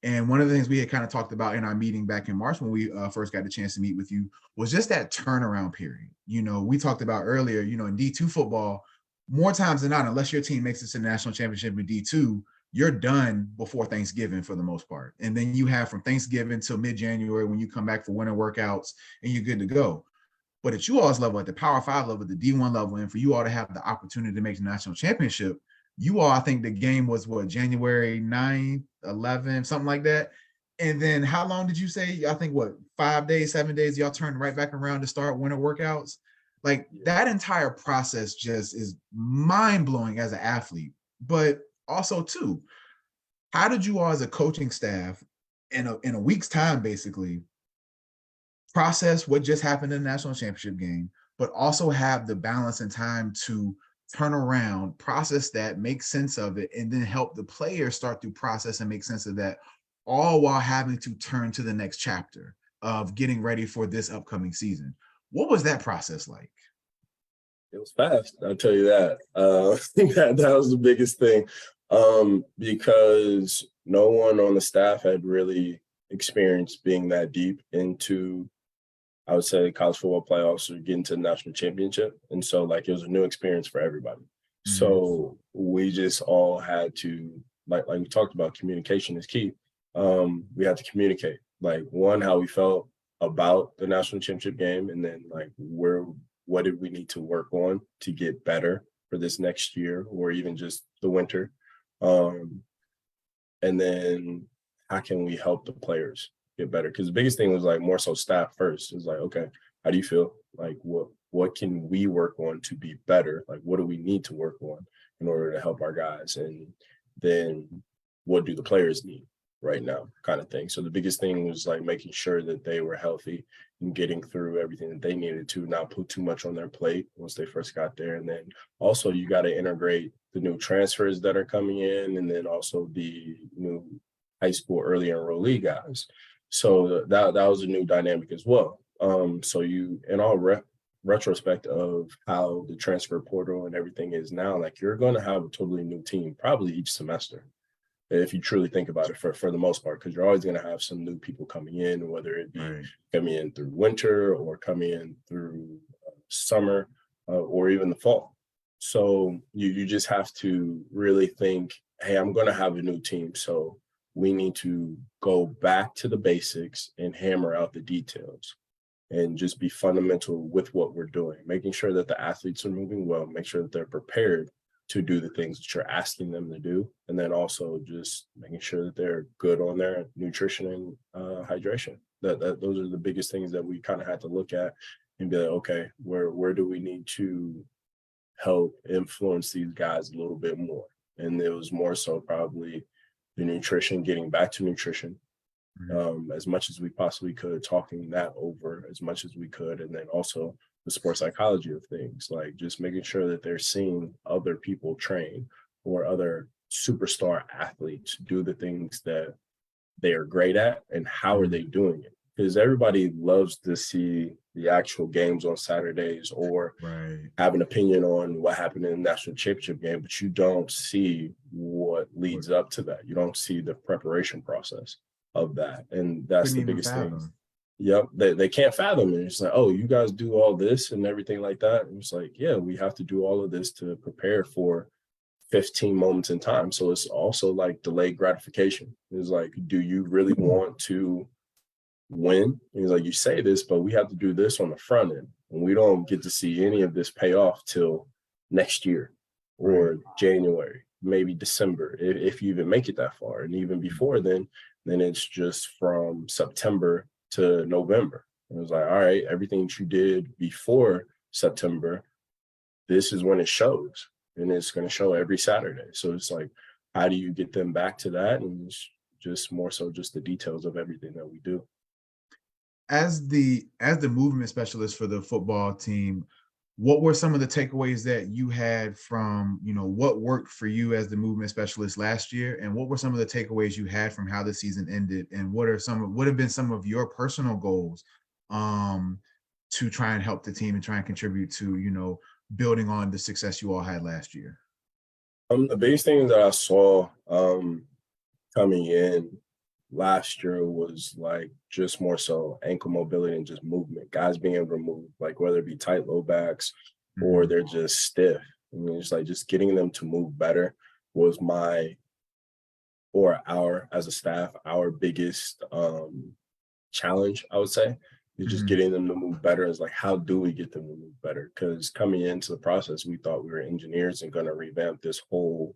And one of the things we had kind of talked about in our meeting back in March when we first got the chance to meet with you was just that turnaround period. We talked about earlier, in D2 football, more times than not, unless your team makes it to the national championship in D2, you're done before Thanksgiving for the most part. And then you have from Thanksgiving till mid-January when you come back for winter workouts and you're good to go. But at you all's level, at the Power 5 level, the D1 level, and for you all to have the opportunity to make the national championship, you all, I think the game was January 9th, 11th, something like that. And then how long did you say? I think 5 days, 7 days, y'all turned right back around to start winter workouts. Like that entire process just is mind-blowing as an athlete. But also too, how did you all as a coaching staff in a week's time basically process what just happened in the national championship game, but also have the balance and time to turn around, process that, make sense of it, and then help the players start to process and make sense of that, all while having to turn to the next chapter of getting ready for this upcoming season? What was that process like? It was fast, I'll tell you that. That was the biggest thing, because no one on the staff had really experienced being that deep into, I would say, college football playoffs or getting to the national championship. And so like it was a new experience for everybody. Mm-hmm. So we just all had to, like we talked about, communication is key. We had to communicate, like, one, how we felt about the national championship game, and then like what did we need to work on to get better for this next year or even just the winter. And then how can we help the players get better? Because the biggest thing was like more so staff first. It was like, okay, how do you feel? Like what can we work on to be better? Like what do we need to work on in order to help our guys? And then what do the players need right now, kind of thing. So the biggest thing was like making sure that they were healthy and getting through everything that they needed to, not put too much on their plate once they first got there. And then also you got to integrate the new transfers that are coming in, and then also the new high school early enrollee guys. So that was a new dynamic as well. So you, in all retrospect of how the transfer portal and everything is now, like you're going to have a totally new team probably each semester, if you truly think about it, for the most part, because you're always going to have some new people coming in, whether it be coming in through winter or coming in through summer or even the fall. So you just have to really think, hey, I'm going to have a new team. So we need to go back to the basics and hammer out the details and just be fundamental with what we're doing, making sure that the athletes are moving well, make sure that they're prepared to do the things that you're asking them to do. And then also just making sure that they're good on their nutrition and hydration. Those are the biggest things that we kind of had to look at and be like, okay, where do we need to help influence these guys a little bit more? And it was more so probably the nutrition, getting back to nutrition as much as we possibly could, talking that over as much as we could. And then also the sports psychology of things, like just making sure that they're seeing other people train or other superstar athletes do the things that they are great at and how are they doing it. Because everybody loves to see the actual games on Saturdays or have an opinion on what happened in the national championship game, but you don't see what leads up to that. You don't see the preparation process of that. And that's the biggest thing. Yep, they can't fathom it. It's like, oh, you guys do all this and everything like that. And it's like, yeah, we have to do all of this to prepare for 15 moments in time. So it's also like delayed gratification. It's like, do you really want to win? And he's like, you say this, but we have to do this on the front end. And we don't get to see any of this pay off till next year or January, maybe December, if you even make it that far. And even before then it's just from September to November. It was like, all right, everything that you did before September, this is when it shows, and it's going to show every Saturday. So it's like, how do you get them back to that? And it's just more so just the details of everything that we do. As the movement specialist for the football team, what were some of the takeaways that you had from, what worked for you as the movement specialist last year? And what were some of the takeaways you had from how the season ended? And what have been some of your personal goals to try and help the team and try and contribute to, building on the success you all had last year? The biggest thing that I saw coming in last year was like just more so ankle mobility and just movement. Guys being able to move, like whether it be tight low backs or they're just stiff. I mean, it's like just getting them to move better was as a staff, our biggest challenge, I would say, is just getting them to move better. Is like, how do we get them to move better? Because coming into the process, we thought we were engineers and going to revamp this whole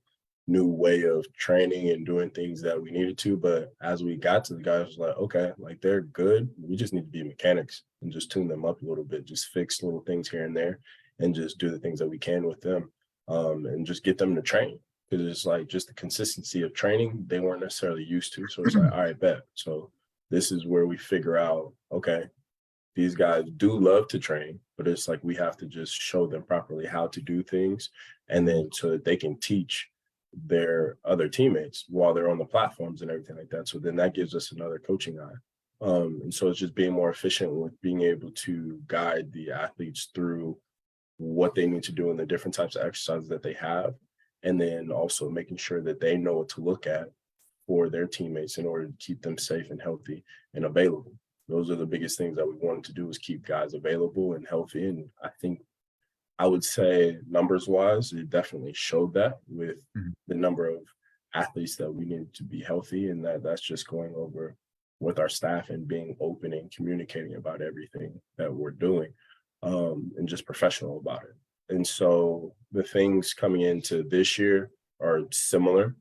new way of training and doing things that we needed to. But as we got to the guys, was like, okay, like they're good. We just need to be mechanics and just tune them up a little bit, just fix little things here and there and just do the things that we can with them and just get them to train. Because it's like just the consistency of training they weren't necessarily used to. So it's like, all right, bet. So this is where we figure out, okay, these guys do love to train, but it's like we have to just show them properly how to do things, and then so that they can teach their other teammates while they're on the platforms and everything like that. So then that gives us another coaching eye. And so it's just being more efficient with being able to guide the athletes through what they need to do and the different types of exercises that they have. And then also making sure that they know what to look at for their teammates in order to keep them safe and healthy and available. Those are the biggest things that we wanted to do, is keep guys available and healthy. And I think I would say numbers wise, it definitely showed that with the number of athletes that we needed to be healthy, and that's just going over with our staff and being open and communicating about everything that we're doing and just professional about it. And so the things coming into this year are similar,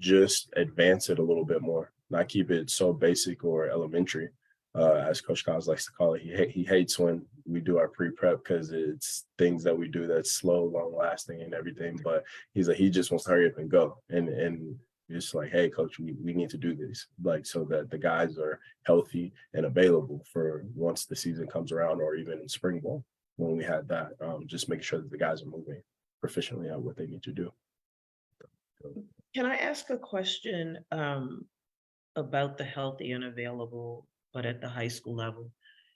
just advance it a little bit more, not keep it so basic or elementary. As Coach Collins likes to call it, he hates when we do our pre-prep because it's things that we do that's slow, long lasting and everything. But he's like, he just wants to hurry up and go. And it's like, hey, coach, we need to do this, like, so that the guys are healthy and available for once the season comes around, or even in spring ball when we had that, just making sure that the guys are moving proficiently at what they need to do. Can I ask a question about the healthy and available, but at the high school level?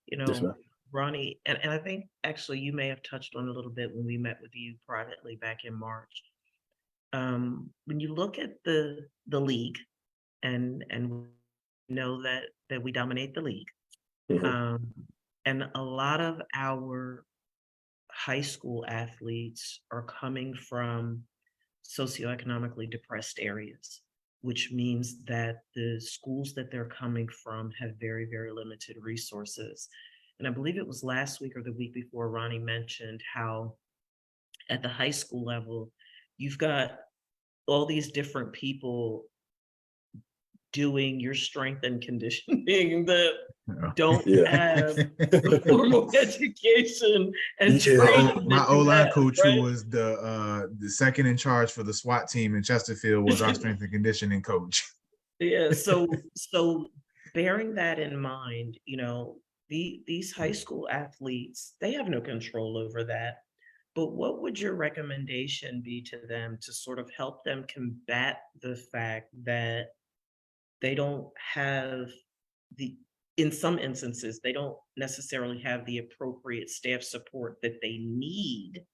Yes, ma'am. Ronnie, and I think actually you may have touched on a little bit when we met with you privately back in March. When you look at the league and know that we dominate the league, and a lot of our high school athletes are coming from socioeconomically depressed areas, which means that the schools that they're coming from have very, very limited resources. And I believe it was last week or the week before, Ronnie mentioned how at the high school level, you've got all these different people doing your strength and conditioning that don't have formal education and my O-line coach, right? Who was the second in charge for the SWAT team in Chesterfield, was our strength and conditioning coach. Yeah, so bearing that in mind, these high school athletes, they have no control over that. But what would your recommendation be to them to sort of help them combat the fact that they don't have in some instances, they don't necessarily have the appropriate staff support that they need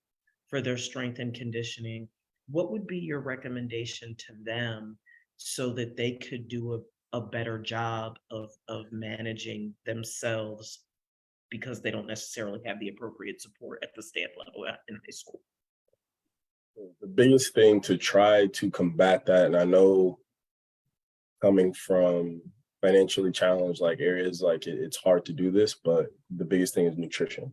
for their strength and conditioning? What would be your recommendation to them so that they could do a better job of managing themselves, because they don't necessarily have the appropriate support at the staff level in high school? The biggest thing to try to combat that, and I know coming from financially challenged like areas, like it's hard to do this, but the biggest thing is nutrition.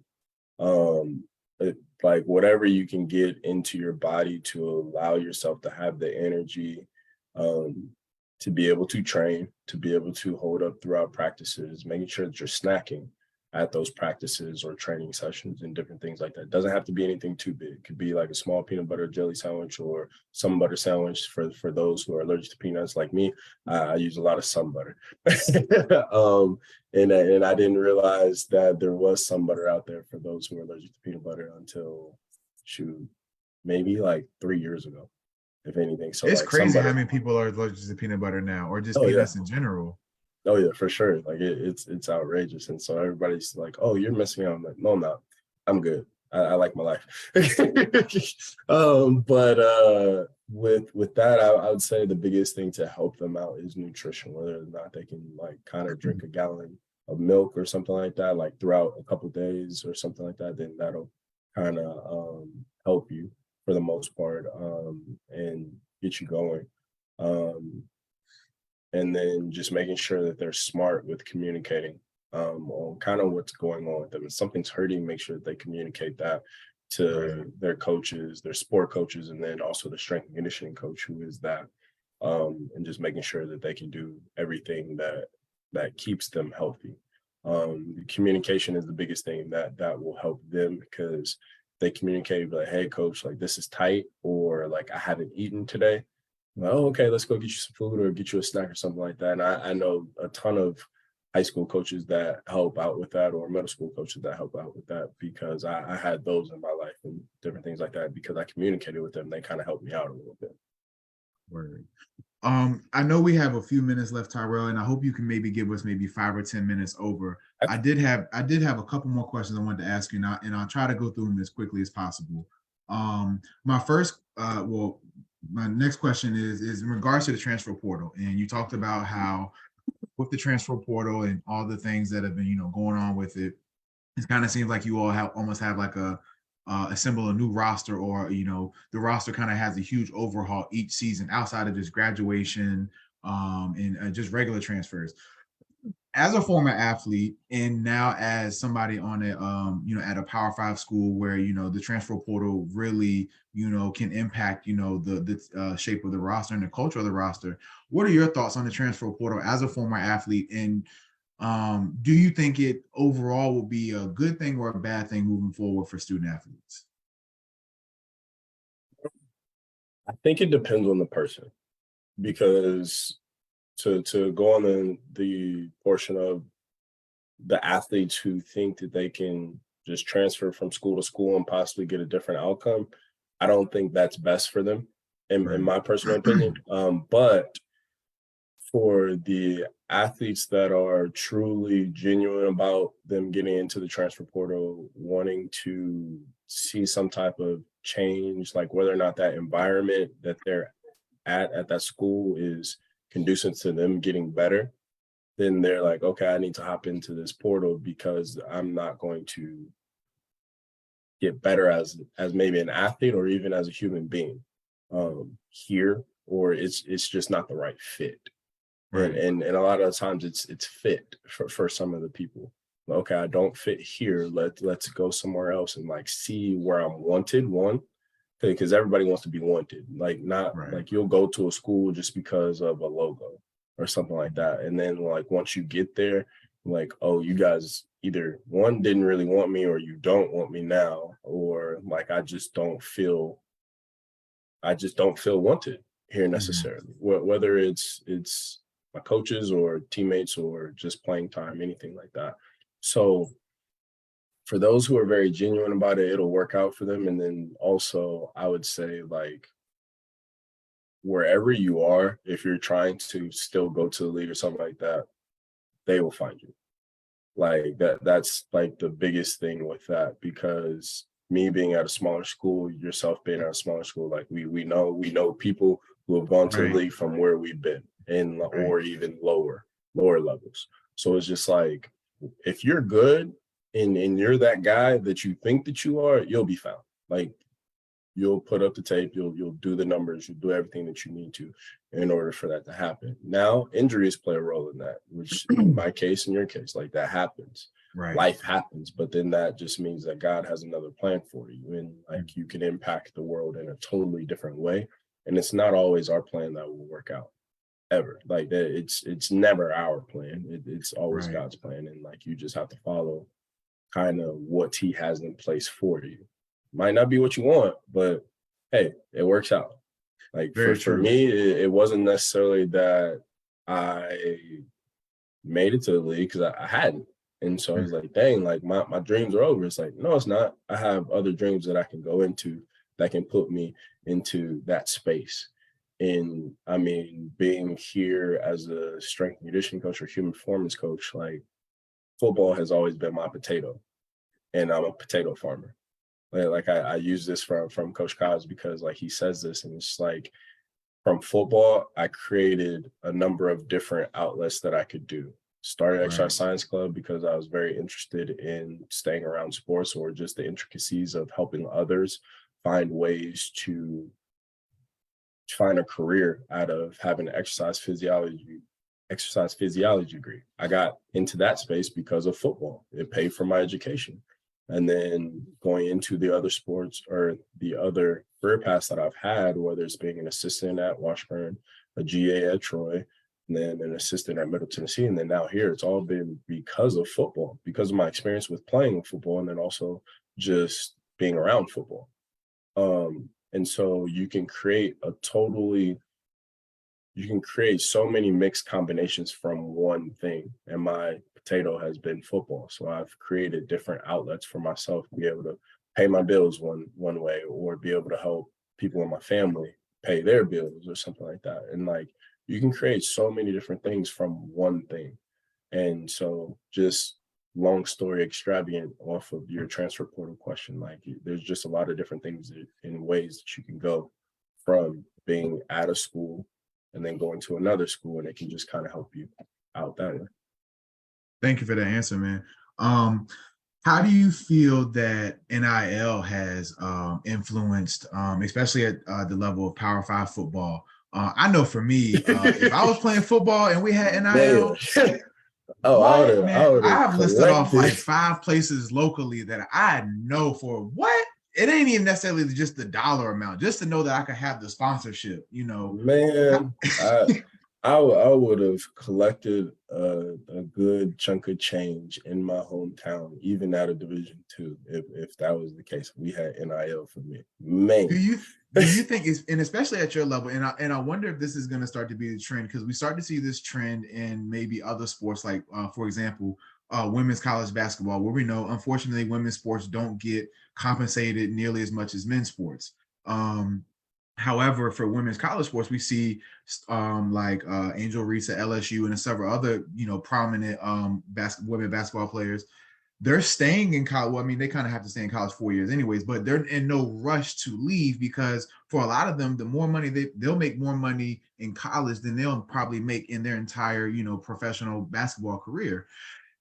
Like whatever you can get into your body to allow yourself to have the energy to be able to train, to be able to hold up throughout practices, making sure that you're snacking. at those practices or training sessions and different things like that. It doesn't have to be anything too big. It could be like a small peanut butter jelly sandwich or some butter sandwich for those who are allergic to peanuts like me. I use a lot of some butter. And I didn't realize that there was some butter out there for those who are allergic to peanut butter until maybe like 3 years ago, if anything. So It's like crazy some how butter. many people are allergic to peanut butter now, or just Oh yeah. peanuts in general. Oh yeah, for sure. Like it's outrageous. And so everybody's like, oh, you're missing out. I'm like, no, I'm not. I'm good. I like my life. But with that, I would say the biggest thing to help them out is nutrition, whether or not they can like kind of drink a gallon of milk or something like that, like throughout a couple of days or something like that, then that'll kind of help you for the most part, and get you going. And then just making sure that they're smart with communicating on kind of what's going on with them. If something's hurting, make sure that they communicate that to their coaches, their sport coaches, and then also the strength and conditioning coach who is that, and just making sure that they can do everything that keeps them healthy. The communication is the biggest thing that will help them, because they communicate like, hey coach, like this is tight, or like I haven't eaten today. Well, oh, okay, let's go get you some food or get you a snack or something like that. And I know a ton of high school coaches that help out with that, or middle school coaches that help out with that, because I had those in my life and different things like that. Because I communicated with them, they kind of helped me out a little bit. Word. I know we have a few minutes left, Tyrell, and I hope you can maybe give us maybe 5 or 10 minutes over. I did have a couple more questions I wanted to ask you, and I'll try to go through them as quickly as possible. My next question is in regards to the transfer portal, and you talked about how with the transfer portal and all the things that have been going on with it, it kind of seems like you all almost have like assemble a new roster, or the roster kind of has a huge overhaul each season outside of just graduation and just regular transfers. As a former athlete, and now as somebody on at a Power 5 school where the transfer portal really can impact the shape of the roster and the culture of the roster, what are your thoughts on the transfer portal as a former athlete? And do you think it overall will be a good thing or a bad thing moving forward for student athletes? I think it depends on the person, because to go on the portion of the athletes who think that they can just transfer from school to school and possibly get a different outcome, I don't think that's best for them, in my personal opinion. But for the athletes that are truly genuine about them getting into the transfer portal, wanting to see some type of change, like whether or not that environment that they're at that school is conducive to them getting better, then they're like, okay, I need to hop into this portal because I'm not going to get better as maybe an athlete or even as a human being here, or it's just not the right fit. Right. And a lot of the times it's fit for some of the people. Okay, I don't fit here. Let's go somewhere else and like see where I'm wanted. Because everybody wants to be wanted. Like not like you'll go to a school just because of a logo or something like that. And then like once you get there, like, oh, you guys either one didn't really want me, or you don't want me now, or like I just don't feel wanted here necessarily. Whether it's my coaches or teammates or just playing time, anything like that. So for those who are very genuine about it, it'll work out for them. And then also I would say, like, wherever you are, if you're trying to still go to the league or something like that, they will find you. Like that's like the biggest thing with that, because me being at a smaller school, yourself being at a smaller school, like we know people who have gone to the league from where we've been, and or even lower levels. So it's just like, if you're good and you're that guy that you think that you are, you'll be found. Like you'll put up the tape, you'll do the numbers, you'll do everything that you need to in order for that to happen. Now, injuries play a role in that, which in my case, in your case, like that happens. Life happens, but then that just means that God has another plan for you, and like you can impact the world in a totally different way. And it's not always our plan that will work out ever. Like that, it's never our plan. It's always God's plan, and like you just have to follow kind of what he has in place for you. Might not be what you want, but hey, it works out. Like Very for true. me, it wasn't necessarily that I made it to the league because I hadn't. And so I was like, dang, like my dreams are over. It's like, no, it's not. I have other dreams that I can go into that can put me into that space. And I mean, being here as a strength and conditioning coach or human performance coach, like football has always been my potato, and I'm a potato farmer. Like I use this from Coach Cobbs because like he says this, and it's like from football, I created a number of different outlets that I could do. Started Exercise Science Club because I was very interested in staying around sports or just the intricacies of helping others find ways to find a career out of having an exercise physiology degree. I got into that space because of football. It paid for my education. And then going into the other sports or the other career paths that I've had, whether it's being an assistant at Washburn, a GA at Troy, and then an assistant at Middle Tennessee, and then now here, it's all been because of football, because of my experience with playing football, and then also just being around football. And so you can create so many mixed combinations from one thing. And my potato has been football. So I've created different outlets for myself to be able to pay my bills one way, or be able to help people in my family pay their bills or something like that. And like, you can create so many different things from one thing. And so just long story extravagant off of your transfer portal question, like there's just a lot of different things in ways that you can go from being at a school and then going to another school, and it can just kind of help you out that way. Thank you for that answer, man. How do you feel that NIL has influenced, especially at the level of Power 5 football? I know for me, if I was playing football and we had NIL, I have listed off like 5 places locally that I know for what? It ain't even necessarily just the dollar amount, just to know that I could have the sponsorship, you know. Man, I would have collected a good chunk of change in my hometown, even out of Division II, if that was the case. We had NIL for me. Man. Do you think it's, and especially at your level, and I wonder if this is going to start to be the trend, because we start to see this trend in maybe other sports, like for example, women's college basketball, where we know unfortunately women's sports don't get compensated nearly as much as men's sports. However, for women's college sports, we see like Angel Reese at LSU and several other, you know, prominent women basketball players. They're staying in college. Well, I mean, they kind of have to stay in college 4 years anyways, but they're in no rush to leave, because for a lot of them, the more money they'll make more money in college than they'll probably make in their entire, you know, professional basketball career.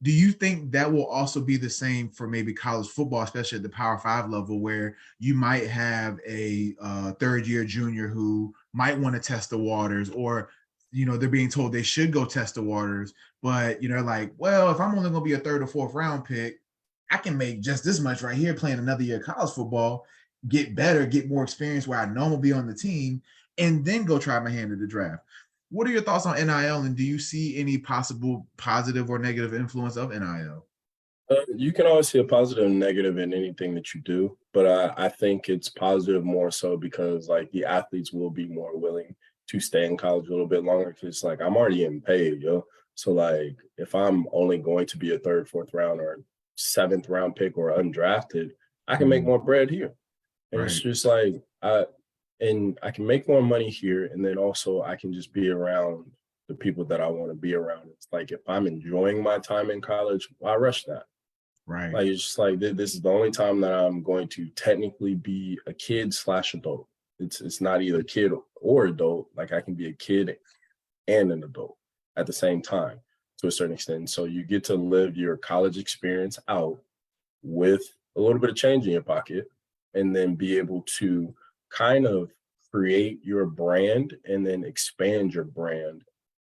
Do you think that will also be the same for maybe college football, especially at the Power 5 level, where you might have a third-year junior who might want to test the waters, or, you know, they're being told they should go test the waters, but, you know, like, well, if I'm only going to be a third or fourth round pick, I can make just this much right here playing another year of college football, get better, get more experience where I know I'm going to be on the team, and then go try my hand at the draft. What are your thoughts on NIL, and do you see any possible positive or negative influence of NIL? You can always see a positive and negative in anything that you do, but I think it's positive more so because like the athletes will be more willing to stay in college a little bit longer, because like I'm already getting paid, yo. So like if I'm only going to be a third, fourth round or seventh round pick or undrafted, I can make more bread here. And it's just like I can make more money here, and then also I can just be around the people that I want to be around. It's like if I'm enjoying my time in college, why rush that? Right. Like it's just like this is the only time that I'm going to technically be a kid / adult. It's not either kid or adult. Like I can be a kid and an adult at the same time to a certain extent. So you get to live your college experience out with a little bit of change in your pocket, and then be able to kind of create your brand and then expand your brand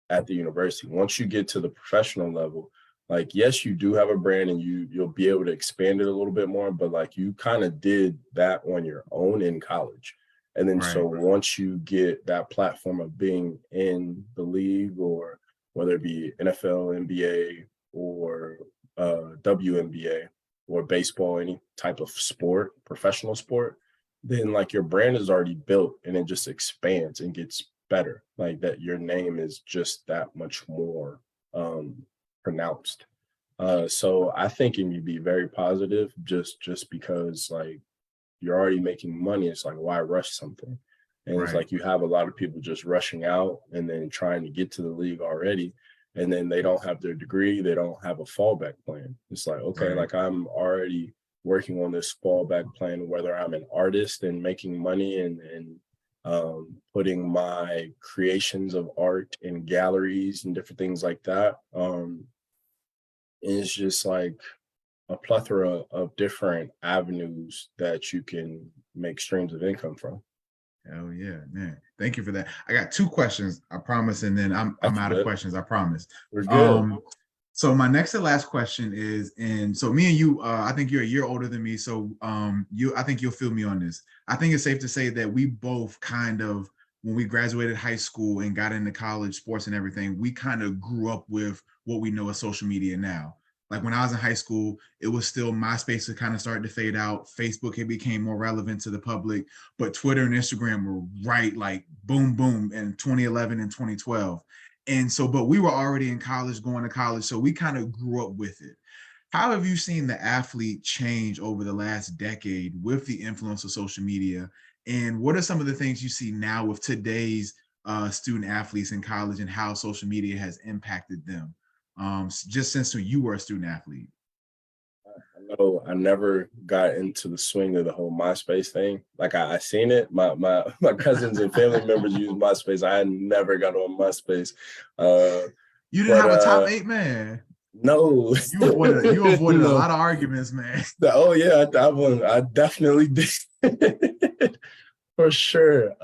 at the university. Once you get to the professional level, like, yes, you do have a brand and you'll be able to expand it a little bit more, but like you kind of did that on your own in college. And then so once you get that platform of being in the league, or whether it be NFL, NBA, or WNBA, or baseball, any type of sport, professional sport, then like your brand is already built and it just expands and gets better. Like that your name is just that much more pronounced. So I think it would be very positive just because like you're already making money. It's like, why rush something? And it's Right. like you have a lot of people just rushing out and then trying to get to the league already. And then they don't have their degree, they don't have a fallback plan. It's like, okay, Right. like I'm already working on this fallback plan, whether I'm an artist and making money and putting my creations of art in galleries and different things like that. And it's just like a plethora of different avenues that you can make streams of income from. Hell yeah, man. Thank you for that. I got 2 questions, I promise, and then I'm That's out of good. questions, I promise. We're good. So my next and last question is, and so me and you, I think you're a year older than me, so I think you'll feel me on this. I think it's safe to say that we both kind of, when we graduated high school and got into college sports and everything, we kind of grew up with what we know as social media now. Like when I was in high school, it was still MySpace had kind of started to fade out. Facebook had became more relevant to the public, but Twitter and Instagram were right, like boom, boom in 2011 and 2012. And so, but we were already in college, going to college. So we kind of grew up with it. How have you seen the athlete change over the last decade with the influence of social media? And what are some of the things you see now with today's student athletes in college and how social media has impacted them? Just since you were a student athlete. I know I never got into the swing of the whole MySpace thing. Like I seen it. My cousins and family members use MySpace. I never got on MySpace. You didn't have a top 8, man. No. You avoided No. a lot of arguments, man. Oh yeah, I definitely did. For sure.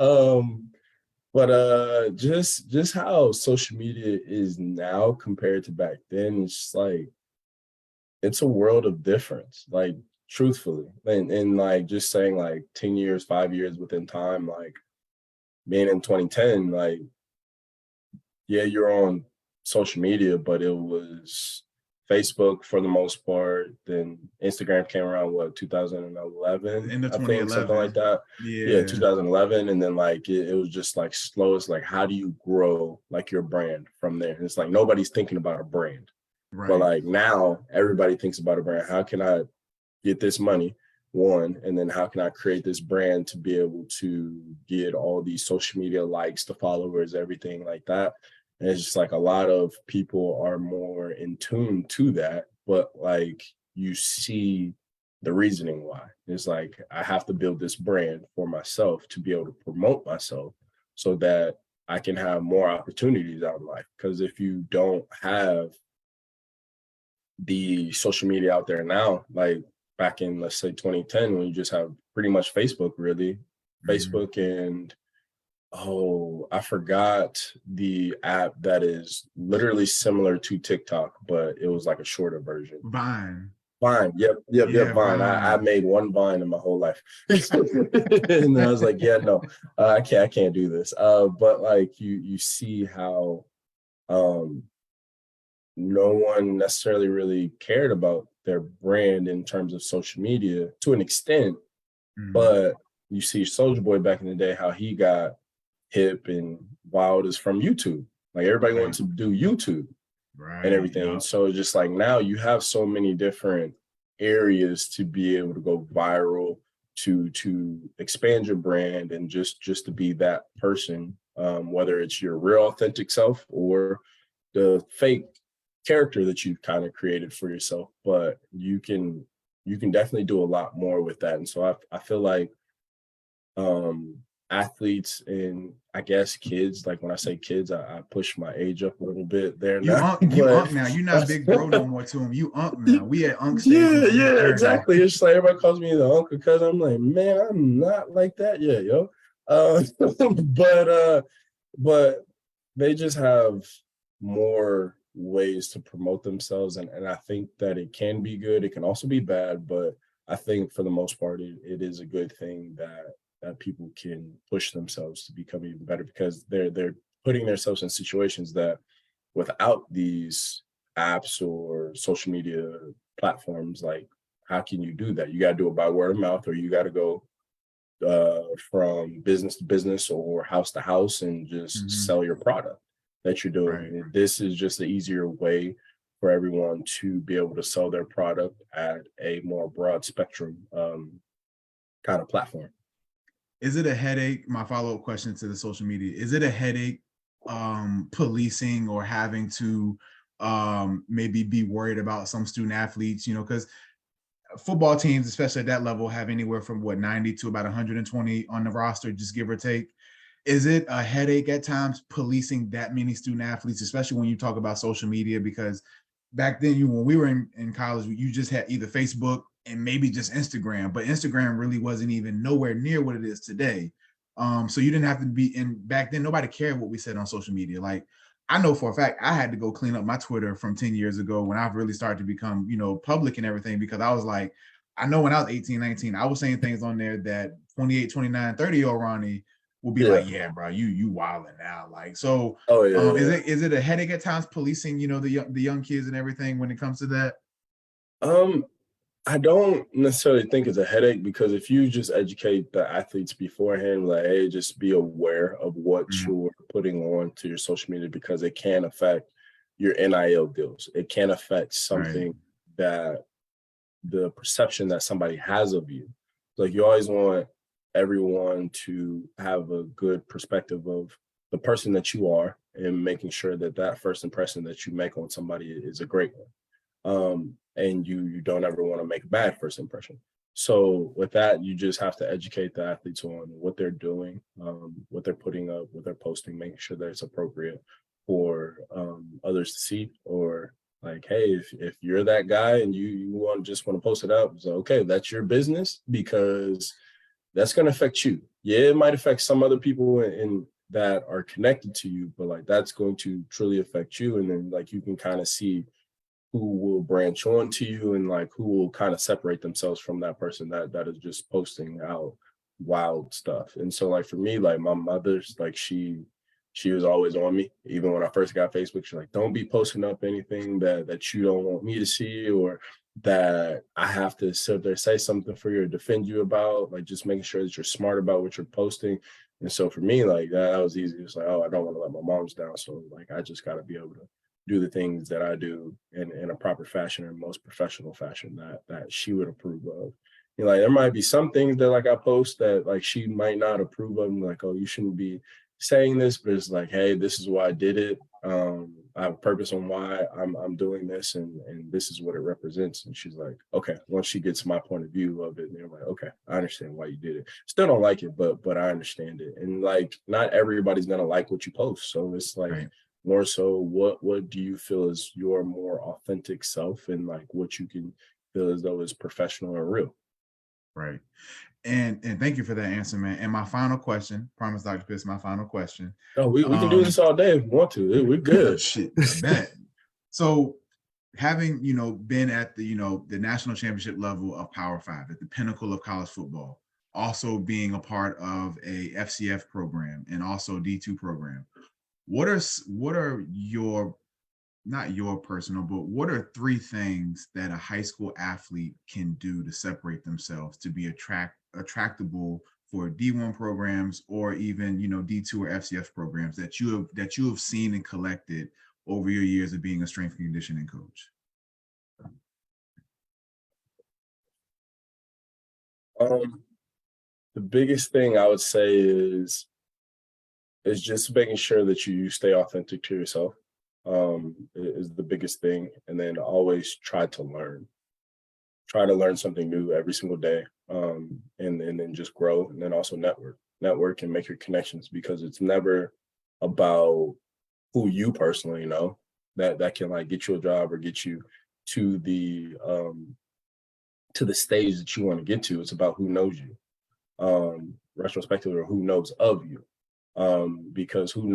But just how social media is now compared to back then, it's just like it's a world of difference, like truthfully. And like just saying like 10 years, 5 years within time, like being in 2010, like yeah, you're on social media, but it was Facebook for the most part. Then Instagram came around, what, 2011? End of I think, something 2011. like that. Yeah, 2011. And then like it was just like slow. It's like, how do you grow like your brand from there? And it's like nobody's thinking about a brand. Right. But like now everybody thinks about a brand. How can I get this money? One, and then how can I create this brand to be able to get all these social media likes, the followers, everything like that. And it's just like a lot of people are more in tune to that, but like you see the reasoning why. It's like I have to build this brand for myself to be able to promote myself so that I can have more opportunities out in life. Because if you don't have the social media out there now, like back in, let's say 2010, when you just have pretty much Facebook, really, Facebook and I forgot the app that is literally similar to TikTok, but it was like a shorter version. Vine. Yep, Vine. I made one Vine in my whole life. And I was like, yeah, no, I can't do this. But like you see how no one necessarily really cared about their brand in terms of social media to an extent. But you see Soulja Boy back in the day, how he got hip and wild is from YouTube. Like everybody wanted to do YouTube and everything. And so just like now you have so many different areas to be able to go viral, to expand your brand and just to be that person, whether it's your real authentic self or the fake character that you've kind of created for yourself. But you can definitely do a lot more with that. And so I feel like athletes and I guess kids, like when I say kids, I push my age up a little bit there now. You unk now. You're not big bro no more to him. You unk now. We at unk stage. Yeah, exactly. It's like everybody calls me the uncle because I'm like, man, I'm not like that yet, yo. But they just have more ways to promote themselves, and I think that it can be good. It can also be bad, but I think for the most part, it is a good thing that people can push themselves to become even better because they're putting themselves in situations that without these apps or social media platforms, like how can you do that? You got to do it by word of mouth, or you got to go from business to business or house to house and just sell your product that you're doing. Right. And this is just an easier way for everyone to be able to sell their product at a more broad spectrum kind of platform. Is it a headache? My follow-up question to the social media, is it a headache policing or having to maybe be worried about some student athletes, you know, because football teams, especially at that level, have anywhere from 90 to about 120 on the roster, just give or take. Is it a headache at times policing that many student athletes, especially when you talk about social media? Because back then, when we were in college, you just had either Facebook and maybe just Instagram, but Instagram really wasn't even nowhere near what it is today. So you didn't have to be in. Back then, nobody cared what we said on social media. Like, I know for a fact I had to go clean up my Twitter from 10 years ago when I really started to become, you know, public and everything, because I was like, I know when I was 18, 19, I was saying things on there that 28, 29, 30-year-old Ronnie will be like, yeah, bro, you wilding now. Like, so is it a headache at times policing, you know, the young kids and everything when it comes to that? I don't necessarily think it's a headache, because if you just educate the athletes beforehand, like, hey, just be aware of what you're putting on to your social media, because it can affect your NIL deals. It can affect something that the perception that somebody has of you. Like, you always want everyone to have a good perspective of the person that you are, and making sure that that first impression that you make on somebody is a great one. And you don't ever want to make a bad first impression. So with that, you just have to educate the athletes on what they're doing, what they're putting up, what they're posting, making sure that it's appropriate for others to see. Or like, hey, if you're that guy and you want to post it up, so okay, that's your business, because that's going to affect you. Yeah, it might affect some other people in that are connected to you, but like, that's going to truly affect you. And then like, you can kind of see who will branch on to you, and like who will kind of separate themselves from that person that is just posting out wild stuff. And so like, for me, like, my mother's like, she was always on me. Even when I first got Facebook, she's like, don't be posting up anything that you don't want me to see, or that I have to sit there, say something for you or defend you about. Like, just making sure that you're smart about what you're posting. And so for me, like, that was easy. It's like, oh, I don't want to let my mom's down. So like, I just got to be able to do the things that I do in a proper fashion, or most professional fashion that she would approve of. You know, like, there might be some things that like I post that like she might not approve of, and like, oh, you shouldn't be saying this, but it's like, hey, this is why I did it. I have a purpose on why I'm doing this, and this is what it represents. And she's like, okay, once she gets my point of view of it, and they're like, okay, I understand why you did it. Still don't like it, but I understand it. And like, not everybody's gonna like what you post. So it's like, more so, what do you feel is your more authentic self, and like what you can feel as though is professional and real. Right. And thank you for that answer, man. And my final question, promise Dr. Pitts, my final question. Oh, we can do this all day if we want to. We're good. Shit, I bet. So having, you know, been at the, you know, the national championship level of Power 5, at the pinnacle of college football, also being a part of a FCF program and also D2 program, what are your, not your personal, but what are 3 things that a high school athlete can do to separate themselves, to be attractable for D1 programs, or even, you know, D2 or FCF programs that you have seen and collected over your years of being a strength and conditioning coach? The biggest thing I would say is just making sure that you stay authentic to yourself. Is the biggest thing. And then always try to learn something new every single day. And then just grow, and then also network and make your connections, because it's never about who you personally know that can like get you a job or get you to the stage that you want to get to. It's about who knows you, retrospectively, or who knows of you. Because who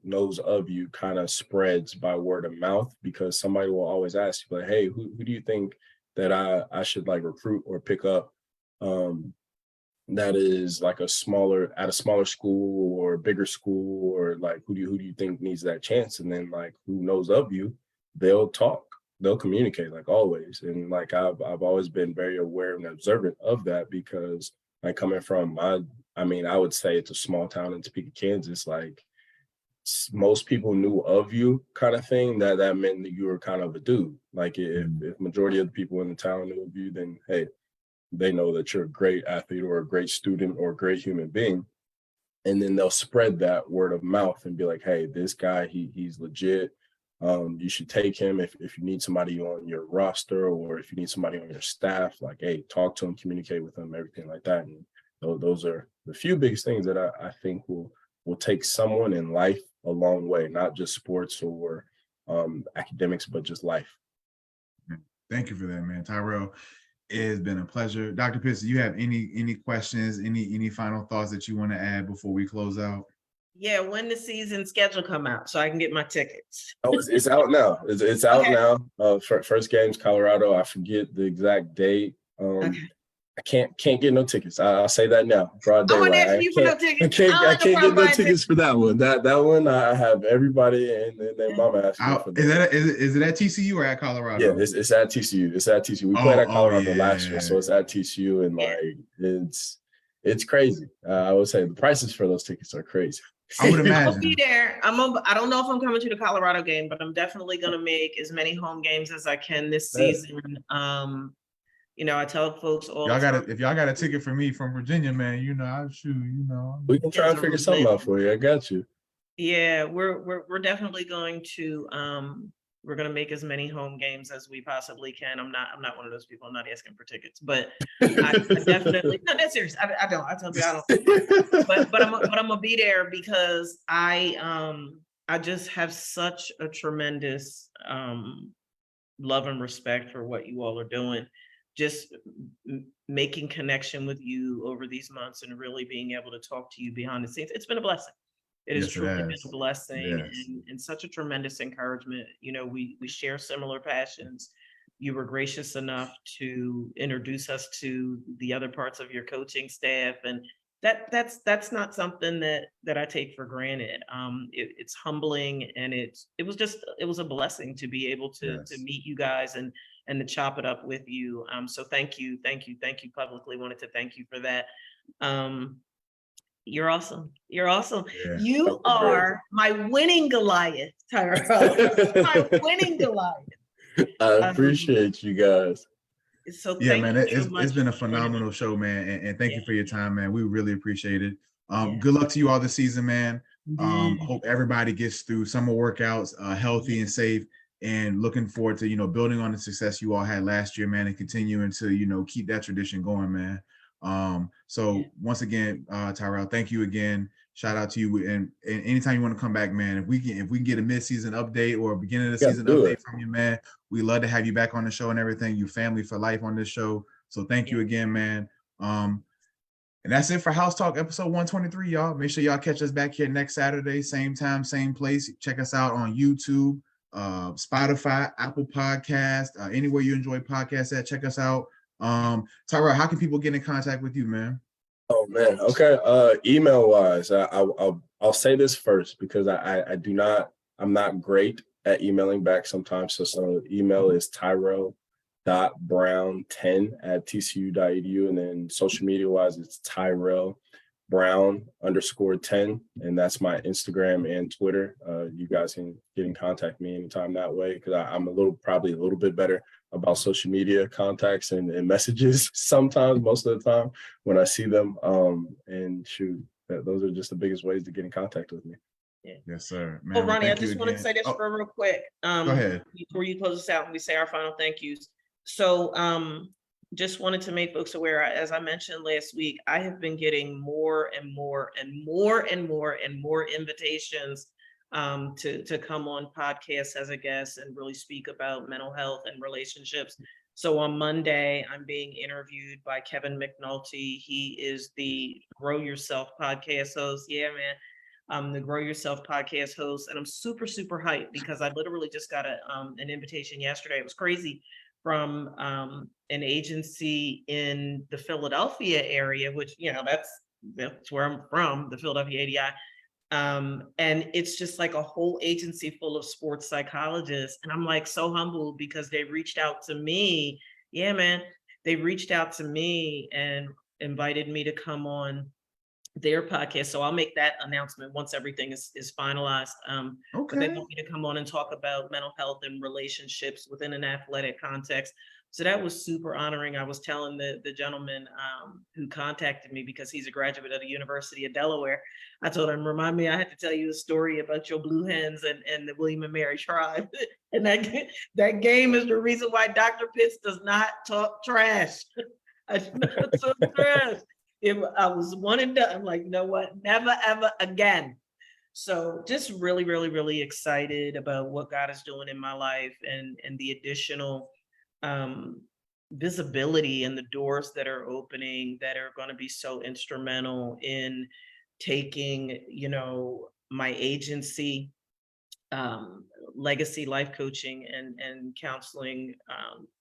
knows of you kind of spreads by word of mouth, because somebody will always ask you, like, hey, who do you think that I should like recruit or pick up, that is like at a smaller school or a bigger school, or like who do you think needs that chance? And then like, who knows of you, they'll talk. they'll communicate like always. And like I've always been very aware and observant of that, because like coming from I would say it's a small town in Topeka, Kansas. Like most people knew of you, kind of thing. That meant that you were kind of a dude. Like if majority of the people in the town knew of you, then hey, they know that you're a great athlete or a great student or a great human being. And then they'll spread that word of mouth and be like, hey, this guy, he's legit. You should take him if you need somebody on your roster, or if you need somebody on your staff, like, hey, talk to him, communicate with him, everything like that. And those are the few biggest things that I think will take someone in life a long way, not just sports or academics, but just life. Thank you for that, man. Tyrell, it has been a pleasure. Dr. Pitts, do you have any questions, any final thoughts that you want to add before we close out? Yeah, when the season schedule come out so I can get my tickets. Oh, it's out now. It's out Okay. now. First game's Colorado. I forget the exact date. Okay. I can't get no tickets. I'll say that now. Broad I wasn't daylight. asking you for no tickets. I can't get no tickets for that one. That one I have everybody and their mama asking me for that. Is it at TCU or at Colorado? Yeah, it's at TCU. It's at TCU. We played at Colorado last year, so it's at TCU, and it's crazy. I would say the prices for those tickets are crazy. I would imagine. I'll be there. I don't know if I'm coming to the Colorado game, but I'm definitely going to make as many home games as I can this season. I tell folks all the time. If y'all got a ticket for me from Virginia, man, I'll shoot. We can try and figure something out for you. I got you. Yeah, we're definitely going to we're going to make as many home games as we possibly can. I'm not one of those people. I'm not asking for tickets, but I definitely, no, that's serious. I don't. I tell you I don't. But I'm gonna be there because I just have such a tremendous love and respect for what you all are doing. Just making connection with you over these months and really being able to talk to you behind the scenes. It's been a blessing. It has truly been a blessing and such a tremendous encouragement. We share similar passions. You were gracious enough to introduce us to the other parts of your coaching staff, and that's not something that I take for granted. It's humbling, and it was a blessing to be able to meet you guys and to chop it up with you. So thank you. Publicly wanted to thank you for that. You're awesome. Yeah. You are my winning Goliath, Tyrell. My winning Goliath. I appreciate you guys. So yeah, man, it's been a phenomenal show, man. And thank you for your time, man. We really appreciate it. Good luck to you all this season, man. Hope everybody gets through summer workouts healthy and safe, and looking forward to, building on the success you all had last year, man, and continuing to, keep that tradition going, man. So once again, Tyrell, thank you again. Shout out to you. And anytime you want to come back, man, if we can get a mid-season update or a beginning of the season update from you, man, we love to have you back on the show and everything. You family for life on this show. So thank you again, man. And that's it for House Talk episode 123, y'all. Make sure y'all catch us back here next Saturday, same time, same place. Check us out on YouTube, Spotify, Apple Podcast, anywhere you enjoy podcasts at. Check us out. Tyrell, how can people get in contact with you, man? Oh man, okay. Email wise, I'll say this first because I'm not great at emailing back sometimes. So email is tyrell.brown10@tcu.edu, and then social media wise, it's Tyrell Brown _10, and that's my Instagram and Twitter. You guys can get in contact with me anytime that way, because I'm probably a little bit better about social media contacts and messages sometimes, most of the time when I see them. And shoot, those are just the biggest ways to get in contact with me. Yeah. Yes, sir. Man, well, Ronnie, I just wanted to say this real quick. Go ahead. Before you close us out and we say our final thank yous. So just wanted to make folks aware, as I mentioned last week, I have been getting more and more invitations to come on podcasts as a guest and really speak about mental health and relationships. So on Monday, I'm being interviewed by Kevin McNulty. He is the Grow Yourself podcast host. Yeah, man. The Grow Yourself podcast host. And I'm super, super hyped because I literally just got an invitation yesterday. It was crazy, from an agency in the Philadelphia area, which, that's where I'm from, the Philadelphia ADI. And it's just like a whole agency full of sports psychologists. And I'm like so humbled because they reached out to me. Yeah, man. They reached out to me and invited me to come on their podcast. So I'll make that announcement once everything is finalized. But they Okay. want me to come on and talk about mental health and relationships within an athletic context. So that was super honoring. I was telling the gentleman who contacted me, because he's a graduate of the University of Delaware. I told him, remind me, I had to tell you a story about your Blue Hens and the William and Mary tribe. And that game is the reason why Dr. Pitts does not talk trash. I do not talk trash. I was one and done. I'm like, you know what? Never, ever again. So just really, really, really excited about what God is doing in my life and the additional visibility and the doors that are opening that are going to be so instrumental in taking, my agency, Legacy Life Coaching and Counseling,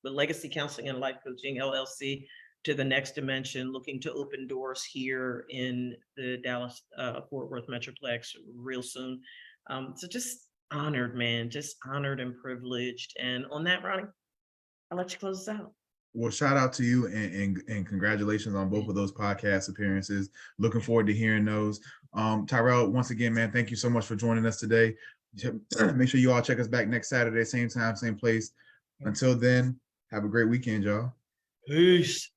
the Legacy Counseling and Life Coaching LLC, to the next dimension, looking to open doors here in the Dallas Fort Worth Metroplex real soon. So just honored, man, just honored and privileged. And on that, Ronnie, I'll let you close this out. Well, shout out to you and congratulations on both of those podcast appearances. Looking forward to hearing those. Tyrell, once again, man, thank you so much for joining us today. Make sure you all check us back next Saturday, same time, same place. Until then, have a great weekend, y'all. Peace.